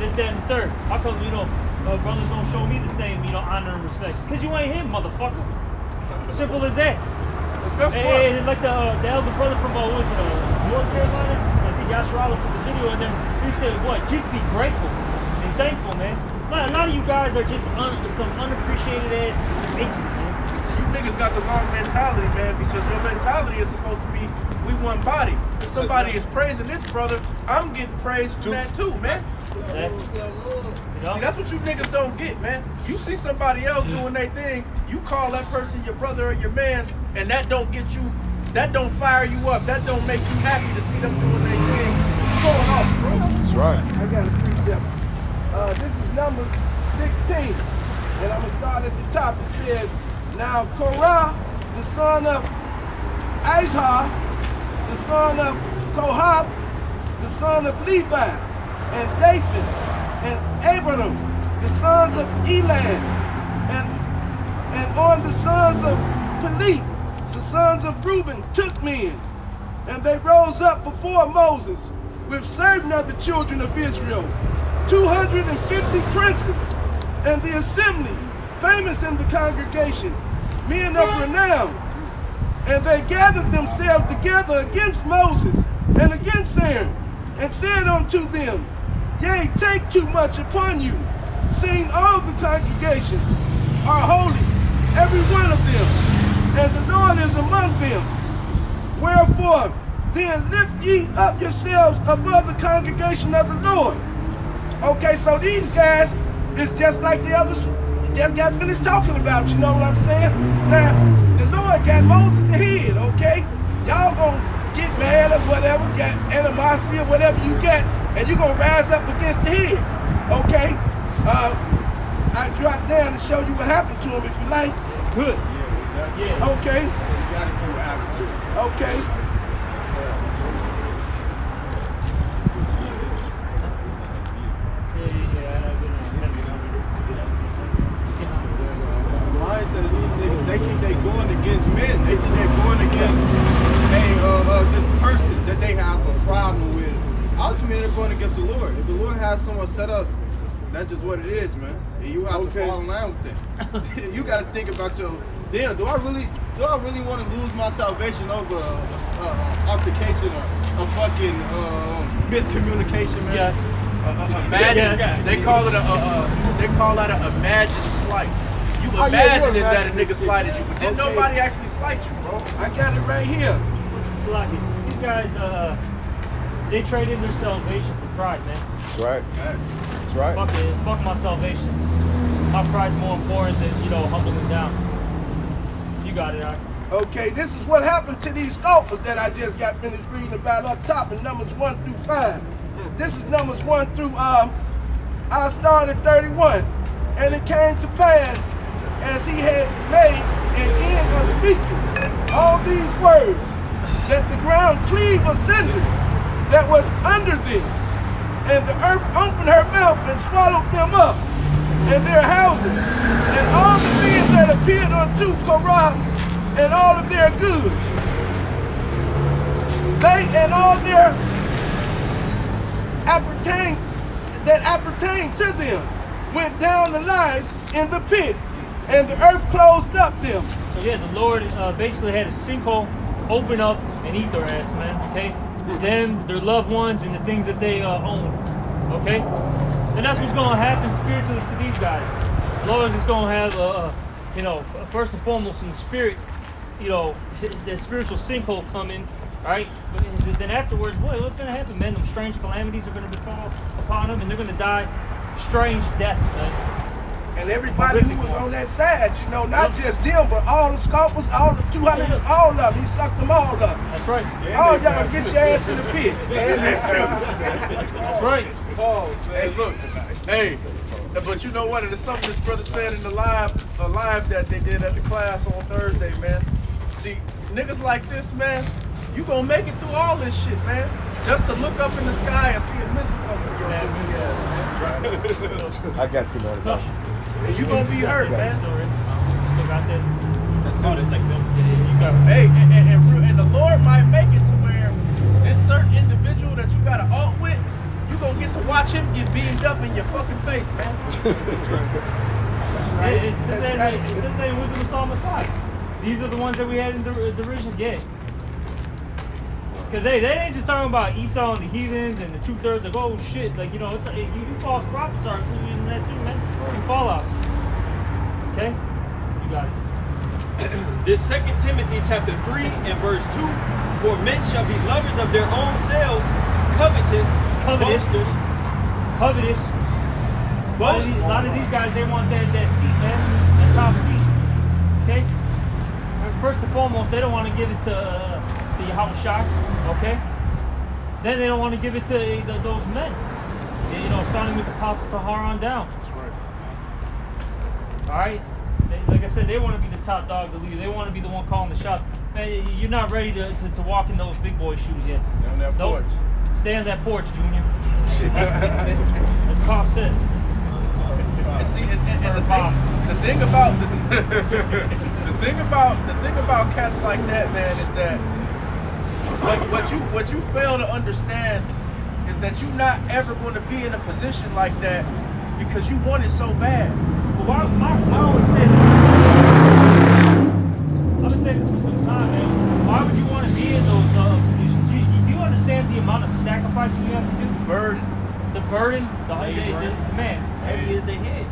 This, that, and the third. How come, you know, brothers don't show me the same, you know, honor and respect? Because you ain't him, motherfucker. Simple as that. And like the elder brother from, what was it, North Carolina? I think Yasharala put the video in there. He said, what? Just be grateful and thankful, man. A lot of you guys are just some unappreciated ass bitches, man. See, you niggas got the wrong mentality, man, because your mentality is supposed to be, we one body. If somebody is praising this brother, I'm getting praise from that too, man. Exactly. You know? See, that's what you niggas don't get, man. You see somebody else doing their thing, you call that person your brother or your man's, and that don't get you, that don't fire you up, that don't make you happy to see them doing their thing. What's going on, bro? That's right. I got a precept. This is Numbers 16, and I'm gonna start at the top. It says, now Korah, the son of Izhar, the son of Kohath, the son of Levi, and Dathan, and Abraham, the sons of Elan, and on the sons of Peleth, the sons of Reuben, took men, and they rose up before Moses with certain of the children of Israel, 250 princes, and the assembly, famous in the congregation, men of renown. And they gathered themselves together against Moses and against Aaron, and said unto them, yea, take too much upon you, seeing all the congregation are holy, every one of them, and the Lord is among them. Wherefore, Then lift ye up yourselves above the congregation of the Lord. Okay, so these guys is just like the others just got finished talking about, you know what I'm saying? Now, the Lord got Moses the head, okay? Y'all gonna get mad or whatever, got animosity or whatever you got, and you're gonna rise up against the head, okay? I drop down and show you what happened to him if you like. Good. Yeah. Okay. Okay. The mindset of these niggas, they think they going against men. They think they're going against this person that they have a problem with. Ultimately, they're going against the Lord. If the Lord has someone set up, that's just what it is, man. And you have to fall in line with that. You got to think about your, damn, do I really want to lose my salvation over altercation or a fucking miscommunication, man? Yes. Imagine. Yes. They call it they call that an imagined slight. You imagining that a nigga slighted you, but then nobody actually slight you, bro. I got it right here. Sluggy. These guys, they traded their salvation for pride, man. That's right. That's right. Fuck it. Fuck my salvation. My pride's more important than, humbling down. You got it, Ike. Okay, this is what happened to these scoffers that I just got finished reading about up top in Numbers 1 through 5. This is Numbers 1 through, I started 31. And it came to pass, as he had made an end of speaking all these words, that the ground cleaved asunder that was under them, and the earth opened her mouth and swallowed them up, and their houses, and all the men that appeared unto Korah, and all of their goods. They and all their appertained to them went down alive in the pit, and the earth closed up them. So yeah, the Lord basically had a sinkhole open up and eat their ass, man. Okay, them, their loved ones, and the things that they own. Okay, and that's what's going to happen spiritually to these guys. The Lord is going to have, first and foremost in the spirit, the spiritual sinkhole come in, right? But then afterwards, what's going to happen, man? Them strange calamities are going to befall upon them, and they're going to die strange deaths, man. And everybody who was on that side, not just them, but all the scoffers, all the 200, all of them, he sucked them all up. That's right. All y'all get your ass in the pit. That's right. Paul, man, look, hey, but you know what? It is something this brother said in the live that they did at the class on Thursday, man. See, niggas like this, man, you gonna make it through all this shit, man. Just to look up in the sky and see a missile come through your goofy ass, man. I got you, man. And you gonna be hurt, man. Still got that. That's like them. You got Hey, and the Lord might make it to where this certain individual that you got an alt with, you gonna get to watch him get beamed up in your fucking face, man. It says that in Wisdom of Solomon 5. These are the ones that we had in derision. Yeah. Because they ain't just talking about Esau and the heathens and the 2/3 like, oh shit, like, you false prophets are included in that too, man. You fallouts. Okay? You got it. This 2 Timothy chapter 3 and verse 2, for men shall be lovers of their own selves, covetous, boasters. Covetous. A lot of these guys, they want that seat, man. That top seat. Okay? And first and foremost, they don't want to give it to Yahweh Shai, okay? Then they don't want to give it to those men. Starting with the Apostle Tahar on down. That's right. All right? Like I said, they want to be the top dog, the leader. They want to be the one calling the shots. Man, you're not ready to walk in those big boy shoes yet. Stay on that porch. Stay on that porch, Junior. As Pop said. And see, and the thing about cats like that, man, is that what you fail to understand is that you're not ever going to be in a position like that because you want it so bad. Well, I always say this. I've been saying this for some time, man. Why would you want to be in those positions? Do you understand the amount of sacrificing you have to do? The burden, man. Heavy is the head.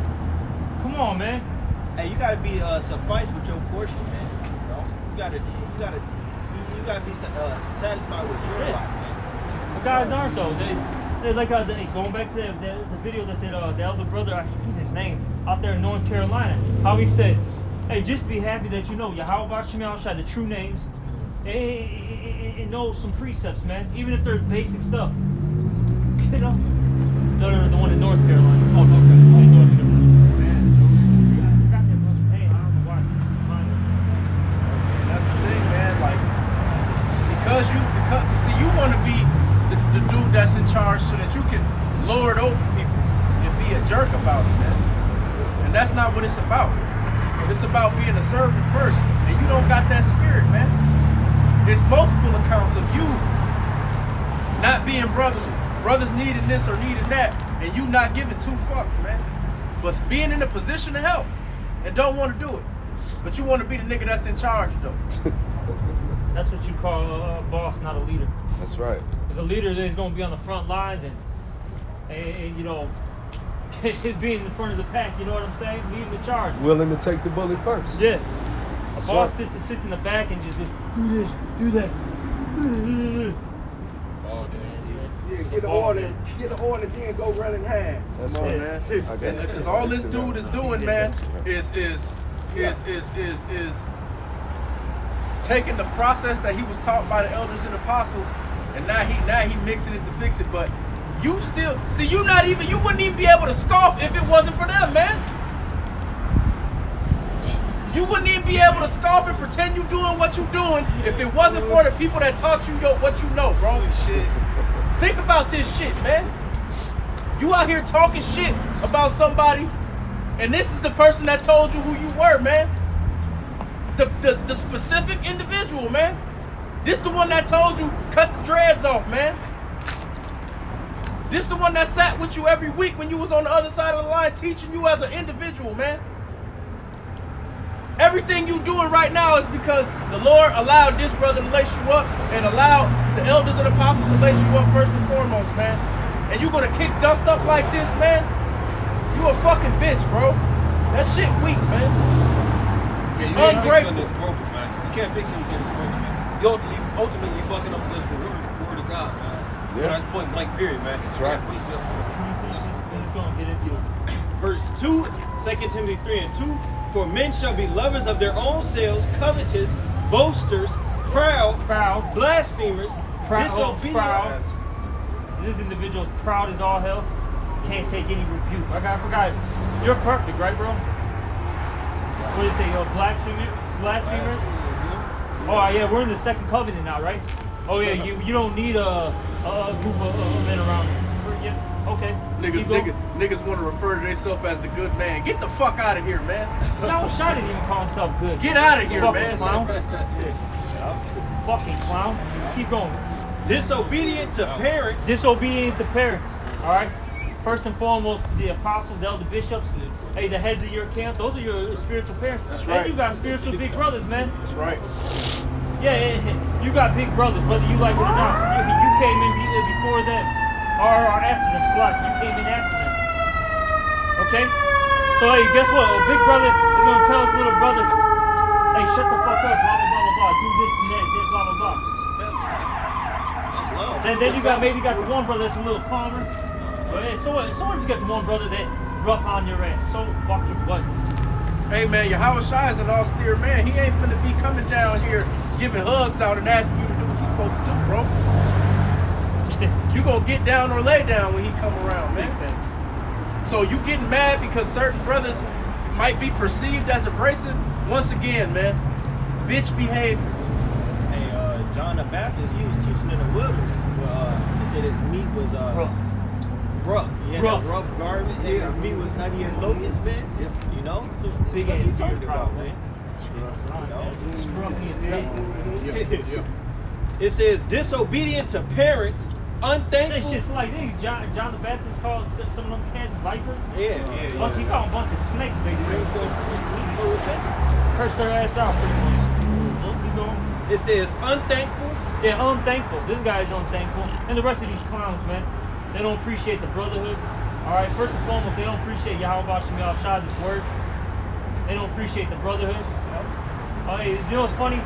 Come on, man. Hey, you gotta be suffice with your portion, man. You gotta gotta be satisfied with your Yeah. life, man. The guys aren't though. They're like going back to the video that did the elder brother, I forget his name, out there in North Carolina. How he said, "Hey, just be happy that you know Yahweh Shemel Shai, the true names, and know some precepts, man. Even if they're basic stuff, you know." No, the one in North Carolina. Oh, North Carolina. North Carolina. I forgot that brother's name. I don't know why. That's the thing, man. Like, because see, you want to be the dude that's in charge so that you can lord over people and be a jerk about it, man. And that's not what it's about. It's about being a servant first, and you don't got that spirit, man. There's multiple accounts of you not being brothers needing this or needing that, and you not giving two fucks, man. But being in a position to help and don't want to do it. But you want to be the nigga that's in charge, though. That's what you call a boss, not a leader. That's right. Because a leader is going to be on the front lines and you know, being in front of the pack, you know what I'm saying? Leading the charge. Willing to take the bullet first. Yeah. A boss right. sits in the back and just do this, do that. Yeah, get the order, then go run and hide. That's Come on, right. man. I got you. Because all this dude is doing, man, is taking the process that he was taught by the elders and apostles, and now he mixing it to fix it. But you still see, you wouldn't even be able to scoff if it wasn't for them, man. You wouldn't even be able to scoff and pretend you doing what you doing if it wasn't for the people that taught you what you know, bro. Shit. Think about this shit, man. You out here talking shit about somebody, and this is the person that told you who you were, man. The specific individual, man. This the one that told you cut the dreads off, man. This the one that sat with you every week when you was on the other side of the line teaching you as an individual, man. Everything you doing right now is because the Lord allowed this brother to lace you up and allowed the elders and apostles to lace you up first and foremost, man. And you gonna kick dust up like this, man? You a fucking bitch, bro. That shit weak, man. Yeah, you ain't Ungrateful. fixing this broken, man. You can't fix anything that's broken, man. You ultimately bucking up against the word of God, man. Yeah. That's point blank period, man. That's right. Precept. He's going to get into it. Verse 2, 2 Timothy 3 and 2. For men shall be lovers of their own selves, covetous, boasters, proud, blasphemers, disobedient. Proud. This individual's proud as all hell. Can't take any rebuke. I forgot. You're perfect, right, bro? What do you say? Blasphemers? Oh yeah, we're in the second covenant now, right? Oh yeah, you don't need a group of men around you. Yeah. Okay. Niggas want to refer to themselves as the good man. Get the fuck out of here, man. Now Shai didn't even call himself good. Get out of here, fucking man. Clown. Fucking clown. Keep going. Disobedient to parents. Disobedient to parents. All right. First and foremost, the apostles, the elder bishops, hey, the heads of your camp. Those are your spiritual parents. That's And right. you got spiritual big brothers, man. That's right. Yeah, you got big brothers, whether you like it or not. You came in before them, or after them. Slut, you came in after them. Okay? So hey, guess what? A big brother is gonna tell his little brother, hey, shut the fuck up, blah blah blah blah blah. Do this and that, blah blah blah. Then you got maybe the one brother that's a little calmer. But hey, so what if you got the one brother that's rough on your ass? So fucking what? Hey man, Yahweh Shai is an austere man. He ain't finna be coming down here giving hugs out and asking you to do what you're supposed to do, bro. You gonna get down or lay down when he come around, man. So you getting mad because certain brothers might be perceived as abrasive? Once again, man, bitch behavior. Hey, John the Baptist, he was teaching in the wilderness. He said his meat was rough. He had Rough. a rough garment. And his meat was honey and locust, man. You know? So Big what ass you talking beard, about, probably. man? Scruffy and thick. It says disobedient to parents, That unthankful. shit's like, John the Baptist called some of them cats vipers. Yeah. He called them a bunch of snakes, basically. For repentance. Curse their ass out, pretty much. Keep going. It says unthankful. Yeah, unthankful. This guy's unthankful. And the rest of these clowns, man. They don't appreciate the brotherhood. Alright, first and foremost, they don't appreciate Yahweh Shemel Shai, this word. They don't appreciate the brotherhood. You know what's funny?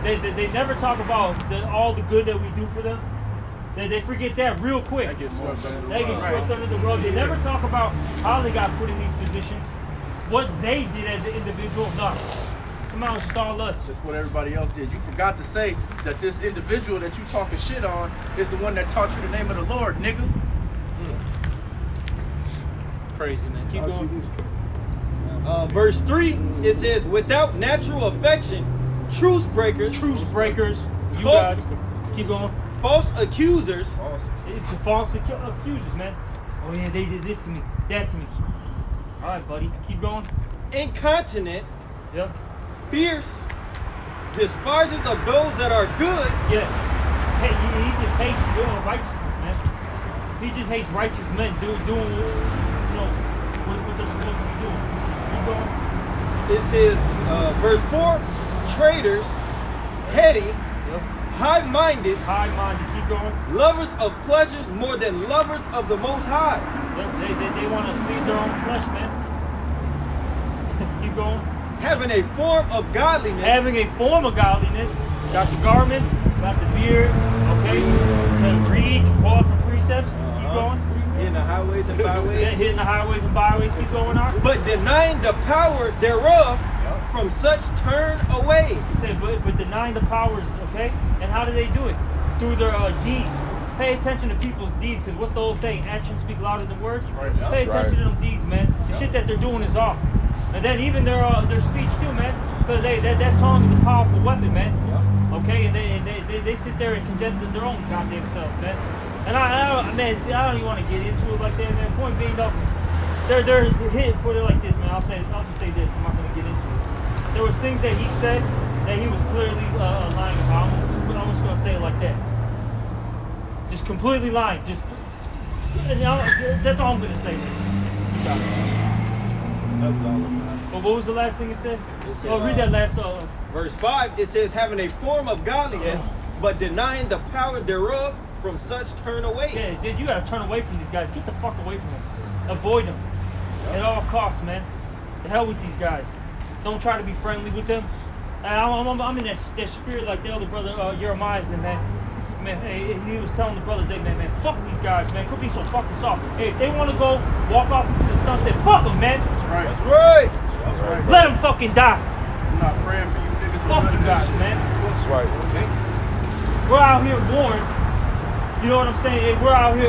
They never talk about all the good that we do for them. They forget that real quick. That gets swept under the They get rug. swept under the rug. They never talk about how they got put in these positions, what they did as an individual. No, somehow it's all us. Just what everybody else did. You forgot to say that this individual that you talking shit on is the one that taught you the name of the Lord, nigga. Crazy, man. Keep going. Verse 3, it says, without natural affection, truce breakers, Truce breakers. You Oh. guys. Keep going. false accusers, It's a false accusers, man. Oh yeah, they did this to me, that to me. All right, buddy. Keep going. incontinent, Yep. fierce, despisers of those that are good, Yeah. Hey, he just hates righteousness, man. He just hates righteous men doing what they're supposed to be doing. Keep going. it says, verse 4, traitors, heady, Yep. high-minded, High-minded. Keep going. lovers of pleasures more than lovers of the Most High, Yep. They want to please their own flesh, man. Keep going. having a form of godliness, Having a form of godliness. Got the garments, got the beard, okay? The Greek, quotes and precepts. Keep going. in the highways and byways, Yeah, hitting the highways and byways. Keep going on. but denying the power thereof, from such turn away. He said, but denying the powers, okay? And how do they do it? Through their deeds. Pay attention to people's deeds, because what's the old saying? Actions speak louder than words. Right, that's Pay attention right. to them deeds, man. The shit that they're doing is off. And then even their speech too, man. Because that tongue is a powerful weapon, man. Okay, and they sit there and condemn their own goddamn selves, man. And man, see, I don't even want to get into it like that, man. Point being, though, they're hit put it like this, man. I'll just say this. I'm not gonna get into it. There was things that he said that he was clearly lying about. I'm just gonna say it like that. Just completely lying. Just that's all I'm gonna say. You got it. But what was the last thing it said? said, Oh, read that last. Verse 5, it says, having a form of godliness, but denying the power thereof, from such turn away. Yeah, dude, you gotta turn away from these guys. Get the fuck away from them. Avoid them at all costs, man. The hell with these guys. Don't try to be friendly with them. And I'm in that spirit like the elder brother Jeremiah is in, man. Man, hey, he was telling the brothers, hey, man, fuck these guys, man. Quit being so fucking soft. Hey, if they want to go walk off into the sunset, fuck them, man. That's right. That's right. That's right. Let them fucking die. I'm not praying for you niggas. Fuck to you run guys, this shit. man. That's right. We're out here warned. You know what I'm saying? Hey, we're out here,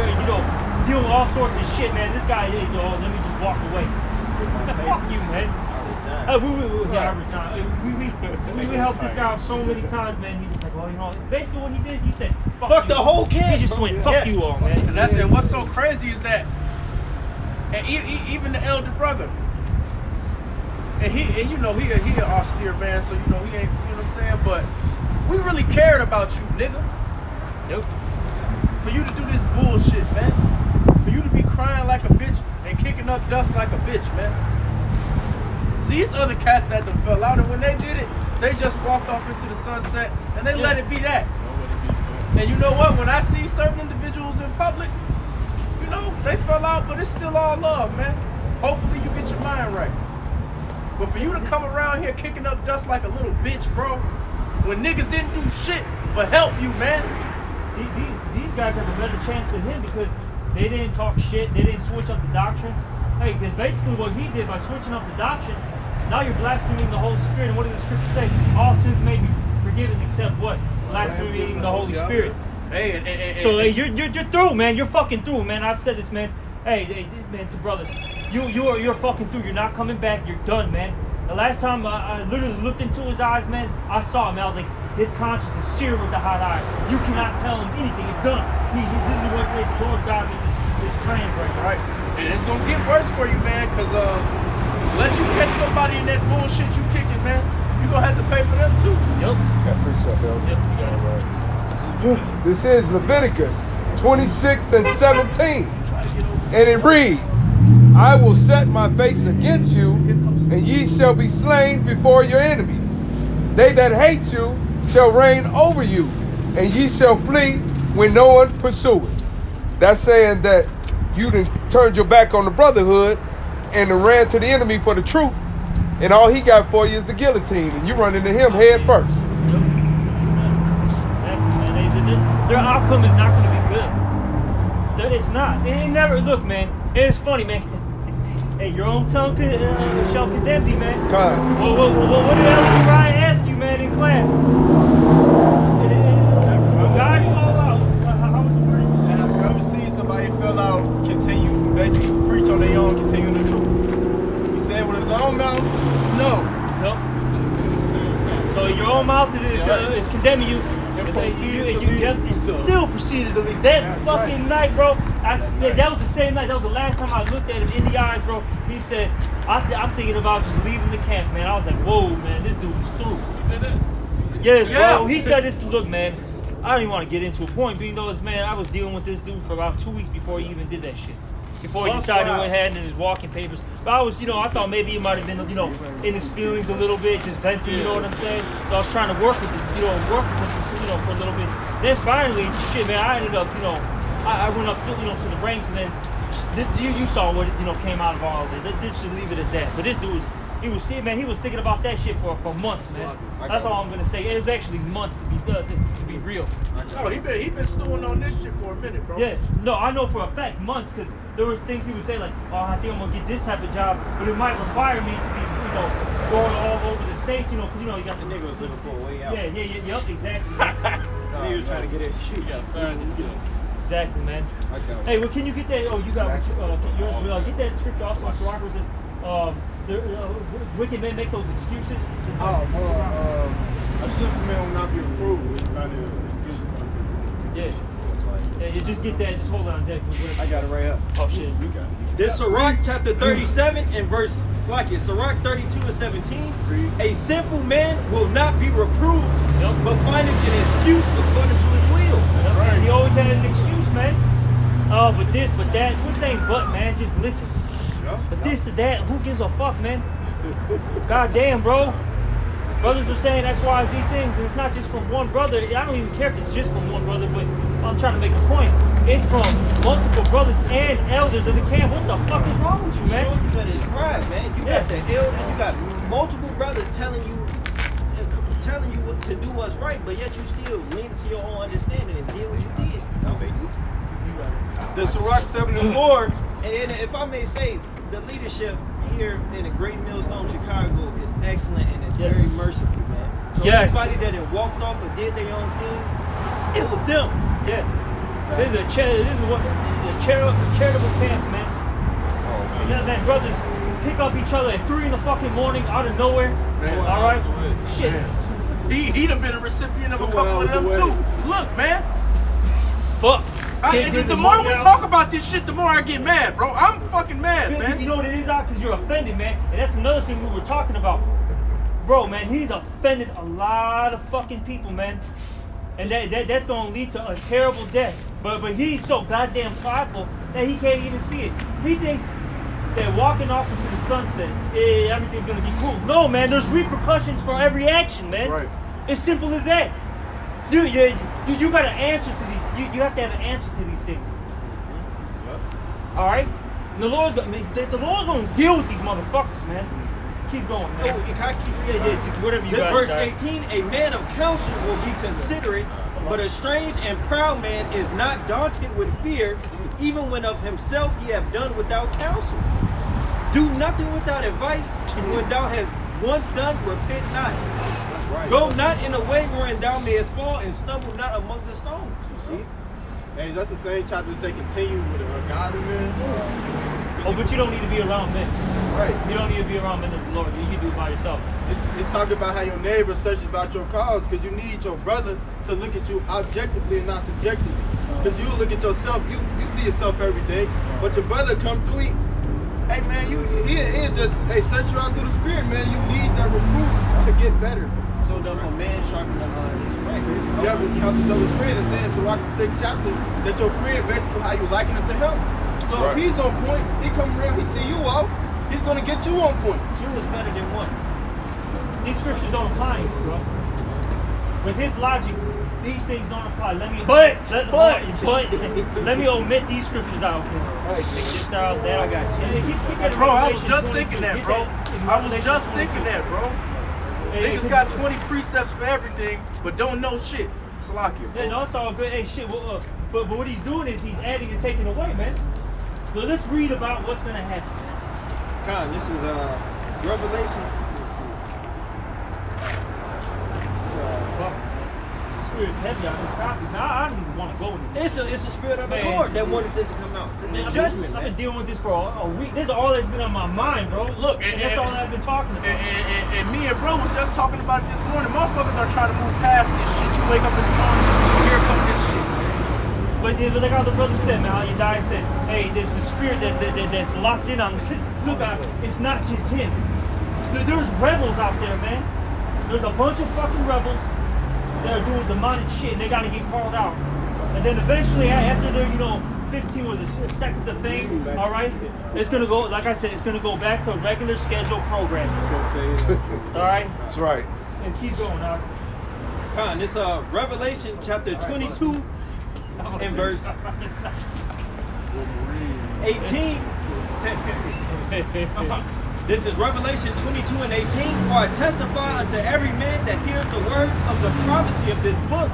dealing with all sorts of shit, man. This guy, hey, let me just walk away. Man, fuck you, man. Yeah, every time. We helped this guy out so many times, man. He's just like, well, basically what he did, he said, Fuck you. the whole camp. He just went, fuck Yes. you all, man. And that's it. What's so crazy is that, and even the elder brother, and he an austere man, so he ain't, you know what I'm saying. But we really cared about you, nigga. Yep. For you to do this bullshit, man. For you to be crying like a bitch and kicking up dust like a bitch, man. See, these other cats that done fell out, and when they did it, they just walked off into the sunset and they let it be that. And you know what? When I see certain individuals in public, they fell out, but it's still all love, man. Hopefully you get your mind right. But for you to come around here kicking up dust like a little bitch, bro, when niggas didn't do shit but help you, man. These guys have a better chance than him because they didn't talk shit. They didn't switch up the doctrine. Hey, because basically what he did by switching up the doctrine, now you're blaspheming the Holy Spirit. And what did the scripture say? All sins may be forgiven except what? Blaspheming the Holy Spirit. Hey, So hey, you're through, man. You're fucking through, man. I've said this, man. Hey, man, to brothers, you're fucking through. You're not coming back. You're done, man. The last time I literally looked into his eyes, man, I saw him. I was like, his conscience is seared with the hot eyes. You cannot tell him anything. It's done. This is what the Lord God is trans right now. right. And it's gonna get worse for you, man, because let you catch somebody in that bullshit you kicking, man. You gonna have to pay for them too. Yep. Got precept, Elder. Yep. You got it. All right. This is Leviticus 26 and 17. And it reads, I will set my face against you, and ye shall be slain before your enemies. They that hate you shall reign over you, and ye shall flee when no one pursueth. That's saying that you done turned your back on the brotherhood and done ran to the enemy for the truth, and all he got for you is the guillotine, and you run into him head first. their outcome is not going to be good. It's not. It never. Look, man. It's funny, man. Hey, your own tongue shall condemn thee, man. God. Well, what did Ellie Ryan ask you, man, in class? Guys, all out. How was the word? Have you ever seen somebody fell out, continue, basically preach on their own, continue the truth? He said with his own mouth, no. Nope. So your own mouth is condemning you. And still proceeded to leave. That fucking night, bro. That was the same night. That was the last time I looked at him in the eyes, bro. He said, I'm thinking about just leaving the camp, man. I was like, whoa, man, this dude is through. He said that? Yes, bro. He said this. Look, man, I don't even want to get into a point, but you know this, man, I was dealing with this dude for about 2 weeks before he even did that shit. Before he decided to go ahead and his walking papers. But I was, I thought maybe he might have been, in his feelings a little bit, just venting, you know what I'm saying? So I was trying to work with him, for a little bit. Then finally, shit, man, I ended up, I went up, to the ranks, and then you saw what, came out of all of it. This should leave it as that. But this dude he was thinking about that shit for months, man. That's all I'm gonna say. It was actually months to be real. Oh, he been stewing on this shit for a minute, bro. Yeah, no, I know for a fact months, because there was things he would say like, oh, I think I'm gonna get this type of job, but it might require me to be, going all over the states, because you got The nigga was looking for a way out. Yup, exactly. He was trying to get his shit. Exactly, man. Hey, well, can you get that? Oh, you got get that scripture also in Sirach where it says, wicked men make those excuses. A sinful man will not be approved when you find an excuse for it. Yeah, you just get that. Just hold it on deck. I got it right up. Oh shit, you got it. This Sirach chapter 37 and verse, Sirach 32 and 17. A sinful man will not be reproved, but findeth an excuse according to his will. Right. He always had an excuse, man. But this, but that. Who's saying but, man? Just listen. But this to that, who gives a fuck, man? God damn, bro. Brothers are saying X, Y, Z things, and it's not just from one brother. I don't even care if it's just from one brother, but I'm trying to make a point. It's from multiple brothers and elders of the camp. What the fuck is wrong with you, man? Shows you that it's pride, man. You got the elders, you got multiple brothers telling you what to do what's right, but yet you still lean to your own understanding and did what you did. The Sirach 7 and 4. And if I may say, the leadership here in the Great Millstone, Chicago is excellent and it's very merciful, man. So everybody that had walked off or did their own thing, it was them. Yeah. This is a charitable camp, man. Man, brothers pick up each other at 3 in the fucking morning out of nowhere. All right? Shit. He done been a recipient of a couple of them too. Look, man. Fuck. The more we talk about this shit, the more I get mad, bro. I'm fucking mad, man. You know what it is, because you're offended, man. And that's another thing we were talking about. Bro, man, he's offended a lot of fucking people, man. And that's going to lead to a terrible death. But he's so goddamn prideful that he can't even see it. He thinks that walking off into the sunset, everything's going to be cool. No, man, there's repercussions for every action, man. Right. It's simple as that. You got to answer to these. You have to have an answer to these things. All right? And the Lord's going to deal with these motherfuckers, man. Keep going, man. Oh, can I keep whatever you got. Verse 18, a man of counsel will be considerate, but a strange and proud man is not daunted with fear, even when of himself he have done without counsel. Do nothing without advice, and when thou hast once done, repent not. Go not in a way wherein thou mayest fall, and stumble not among the stones. You see? Hey, that's the same chapter that say continue with a godly man. Oh, but you don't need to be around men. Right. You don't need to be around men of the Lord. You can do it by yourself. It talks about how your neighbor searches about your cause, because you need your brother to look at you objectively and not subjectively. Because you look at yourself, you see yourself every day, but your brother come through, hey man, he'll just search you out through the spirit, man. You need that reproof to get better. So does a man sharpen his friend? Yeah, we count up his friend and saying so like the 6th chapter that your friend basically how you liken it to him. So if he's on point, he come around, he see you off, he's gonna get you on point. 2 is better than 1. These scriptures don't apply, bro. With his logic, these things don't apply. Let me omit these scriptures out. Take this out, that. I got 10. Bro, I was just thinking that, bro. Niggas got 20 precepts for everything, but don't know shit. Salakia. Yeah, no, it's all good. Hey, shit. Well, but what he's doing is he's adding and taking away, man. So let's read about what's gonna happen, man. Con, this is Revelation. Let's see. Fuck, man. Spirit's heavy on this copy. Now I don't even want to go anymore. It's the spirit of the Man. Lord that wanted this to come out. It's Man, a judgment, I've been man. dealing with this for a week. This is all that's been on my mind, bro. Look, and that's all I've been talking about. And me and bro was just talking about it this morning. Motherfuckers are trying to move past this shit. You wake up in the morning, you hear about this shit. But then, like how the brother said, man, how died said, hey, there's a spirit that's locked in on this. 'Cause look, it's not just him. There's rebels out there, man. There's a bunch of fucking rebels that are doing demonic shit, and they gotta get called out. And then eventually, after they're 15 was a seconds of fame, all right, it's gonna go. Like I said, it's gonna go back to regular scheduled programming. All right. That's right. And keep going, all right. Con, this Revelation chapter 22 and verse 18. This is Revelation 22 and 18. For I testify unto every man that heareth the words of the prophecy of this book.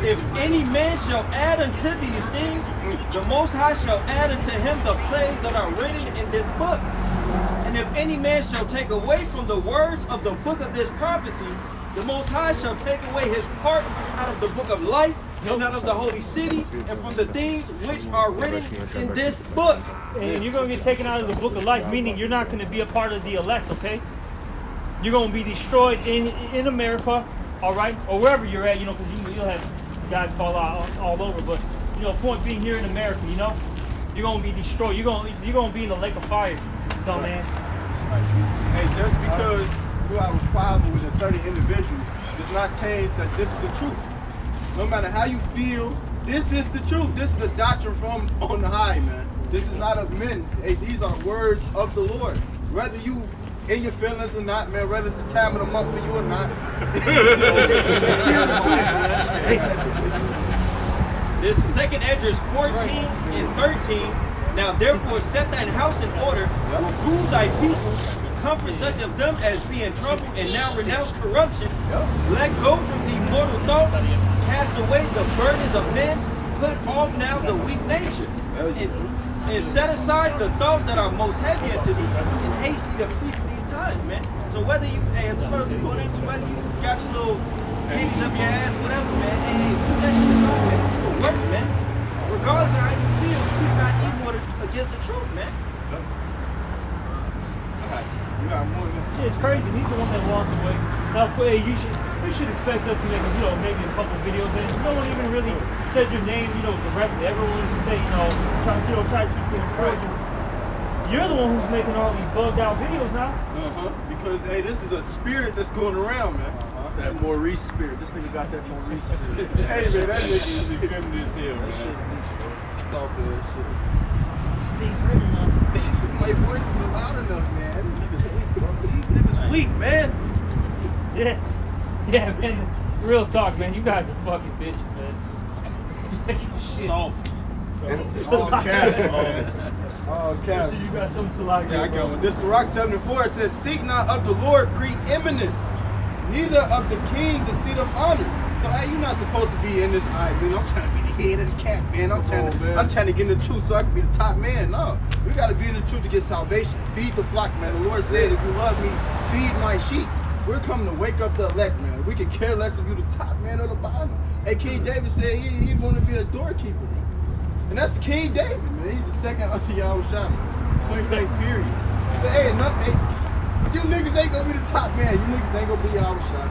If any man shall add unto these things, the Most High shall add unto him the plagues that are written in this book. And if any man shall take away from the words of the book of this prophecy, the Most High shall take away his part out of the book of life, and out of the holy city, and from the things which are written in this book. And you're going to get taken out of the book of life, meaning you're not going to be a part of the elect, okay? You're going to be destroyed in America, all right? Or wherever you're at, because you'll have guys fall out all over. But, point being here in America, you're going to be destroyed. You're going to be in the lake of fire, dumbass. Hey, just because you have a problem with a certain individual does not change that this is the truth. No matter how you feel, this is the truth. This is the doctrine from on the high, man. This is not of men. Hey, these are words of the Lord. Whether you in your feelings or not, man, whether it's the time of the month for you or not. This 2nd Esdras 14 and 13. Now therefore set thine house in order, reprove thy people, comfort such of them as be in trouble, and now renounce corruption. Let go from the mortal thoughts, cast away the burdens of men, put off now the weak nature, and set aside the thoughts that are most heavy unto thee, and hasty to flee from these times, man. So whether you, as a person going into, whether you got your little panties up your ass, whatever, man, hey, put that shit aside, man. It'll work, man. Regardless of how you feel, speak not evil against the truth, man. You got more than Shit, it's crazy. He's the one that walked away. Now, hey, you should expect us to make, maybe a couple videos. And no one even really said your name, directly. Everyone just say, try to keep things cordial. You're the one who's making all these bugged out videos now. Because hey, this is a spirit that's going around, man. That Maurice spirit. This nigga got that Maurice spirit. Hey man, that nigga is feminine as hell, man. Soft as shit. Being pretty enough. My voice isn't loud enough, man. These niggas weak, man. Yeah, man. Real talk, man. You guys are fucking bitches, man. Shit. Soft. All caps, man. All caps. So you got some Salak. Yeah, I got one. This is Rock 74. It says, seek not of the Lord preeminence, neither of the king the seat of honor. So hey, you're not supposed to be in this. I mean, I'm trying to be the head of the cat, man. I'm trying to get in the truth so I can be the top man. No, we got to be in the truth to get salvation. Feed the flock, man. The Lord said, if you love me, feed my sheep. We're coming to wake up the elect, man. We could care less if you the top man or the bottom. Hey, King David said he want to be a doorkeeper, man. And that's King David, man. He's the second unto Yahushua, man. Point blank, period. So, hey, you niggas ain't gonna be the top man. You niggas ain't gonna be Yahushua.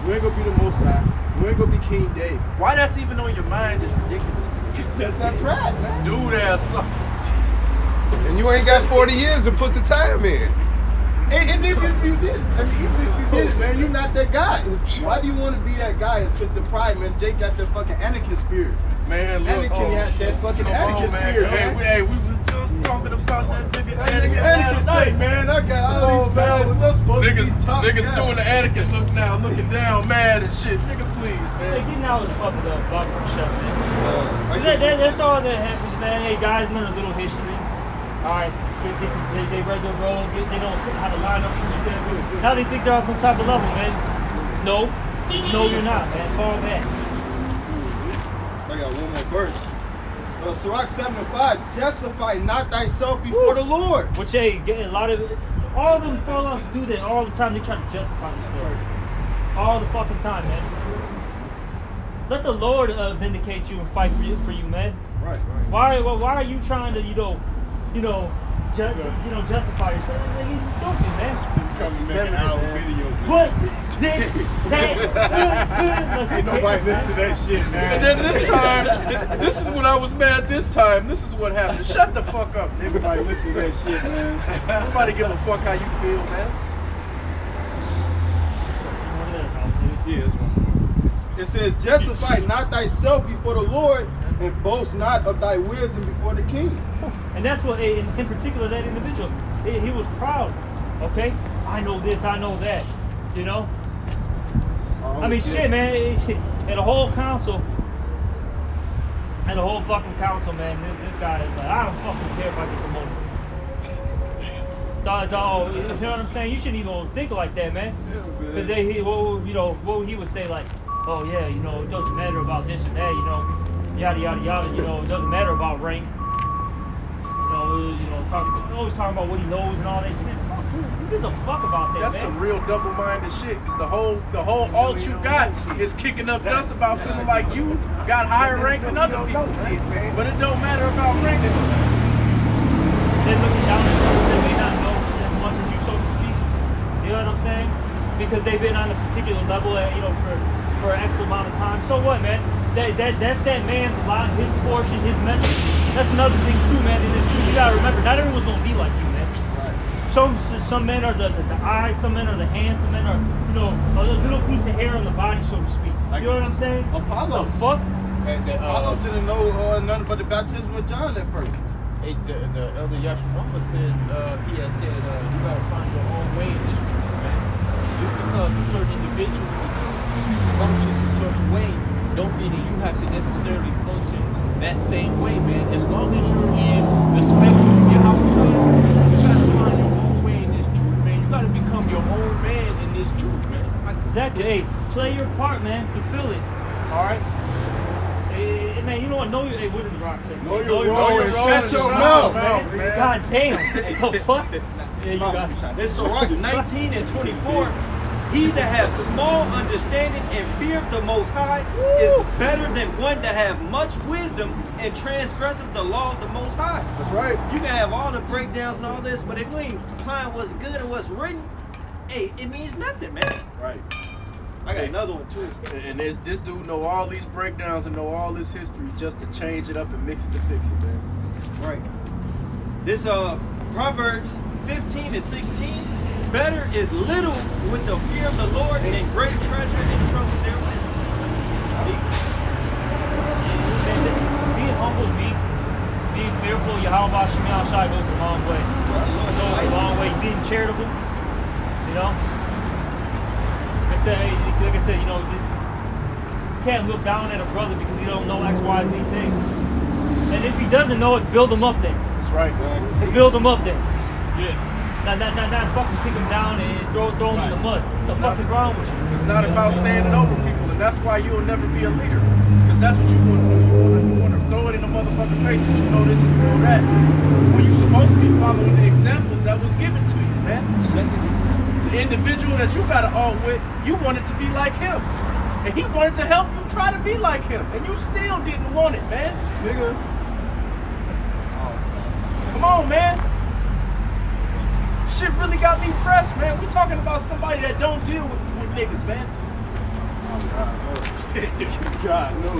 You ain't gonna be the Most High. You ain't gonna be King David. Why that's even on your mind is ridiculous. That's not pride, man. Dude ass something. And you ain't got 40 years to put the time in. And even if you did, even if you did it, man, you're not that guy. Why do you want to be that guy? It's because the pride, man. Jake got that fucking Anakin spirit. Man, look. Anakin had that fucking Anakin spirit, man. Hey, we was just talking about that nigga Anakin Anakin last say, night. man, I got all these powers. I'm supposed to be top Niggas guy. doing the Anakin look now, looking down, mad and shit. Nigga, please, Hey, man. getting out of the fucking bumper shut, man. That's all that happens, man. Hey, guys learn a little history. All right, they read the road, they know how to line up for themselves. Now they think they're on some type of level, man. No, you're not, man. Fall back. one more verse. Sirach 7:5, justify not thyself before the Lord. Which a lot of all of them fellas do that all the time. They try to justify themselves all the fucking time, man. Let the Lord vindicate you and fight for you, man. Right. Why are you trying to justify yourself? Like, he's stupid, man. But this, that, Ain't nobody listen to that shit, man. And then this time, this is when I was mad this time. This is what happened. Shut the fuck up. Everybody listen to that shit, man. Nobody give a fuck how you feel, man. Yeah, it's one more. It says, justify not thyself before the Lord, and boast not of thy wisdom before the king. And that's what, in particular, that individual, he was proud. Okay, I know this, I know that. You know. I mean, shit, man. And the whole council, and the whole fucking council, man. This guy is like, I don't fucking care if I get promoted. Dog, you know what I'm saying? You shouldn't even think like that, man. Because what he would say, like, oh yeah, it doesn't matter about this and that, yada yada yada. It doesn't matter about rank. Always talking about what he knows and all that shit. Man, fuck you. Who gives a fuck about that, That's man? some real double-minded shit. Cause the whole all you got is kicking up dust about feeling like you got higher rank than other people. But it don't matter about rank. They're looking down at people that may not know as much as you, so to speak. You know what I'm saying? Because they've been on a particular level, for X amount of time. So what, man? That's that man's lot, his portion, his measure. That's another thing too, man. In this truth, you gotta remember, not everyone's gonna be like you, man. Right. Some men are the eyes, some men are the hands, some men are a little piece of hair on the body, so to speak. You know what I'm saying? Apollo. The fuck? Apollo didn't know nothing but the baptism of John at first. Hey, the elder Yashua said, he had said, you gotta find your own way in this truth, man. Just because a certain individual in the truth functions a certain way, don't mean that you have to necessarily function that same way, man. As long as you're in the spectrum of your house, you gotta find your own way in this truth, man. You gotta become your own man in this truth, man. Exactly. Hey, play your part, man. Fulfill it. All right. Hey, man, you know what? Know your. Hey, what did the Rock say? Know your role and shut your mouth, man. God damn. Hey, the fuck? Yeah, you got it. It's Sirach 19 and 24. He that has small understanding and fear of the Most High is better than one that have much wisdom and transgresseth the law of the Most High. That's right. You can have all the breakdowns and all this, but if you ain't applying what's good and what's written, hey, it means nothing, man. Right. I got another one too. And this dude know all these breakdowns and know all this history just to change it up and mix it to fix it, man. Right. This Proverbs 15 and 16. Better is little with the fear of the Lord than great treasure and trouble therewith. See? Being humble, being fearful, Yahweh Shemi Al-Shai goes a long way. Goes a long way. Being charitable, Like I said, you can't look down at a brother because he don't know X, Y, Z things. And if he doesn't know it, build him up then. That's right, man. Build him up then. Yeah. Not fucking kick him down and throw him in the mud. What the fuck is wrong with you? It's not about standing over people, and that's why you'll never be a leader. Because that's what you want to do. You want to throw it in the motherfucking face that you know this and you know that. When you're supposed to be following the examples that was given to you, man. The individual that you got to alt with, you wanted to be like him. And he wanted to help you try to be like him. And you still didn't want it, man. Nigga. Come on, man. Shit really got me pressed, man. We talking about somebody that don't deal with niggas, man. God, no.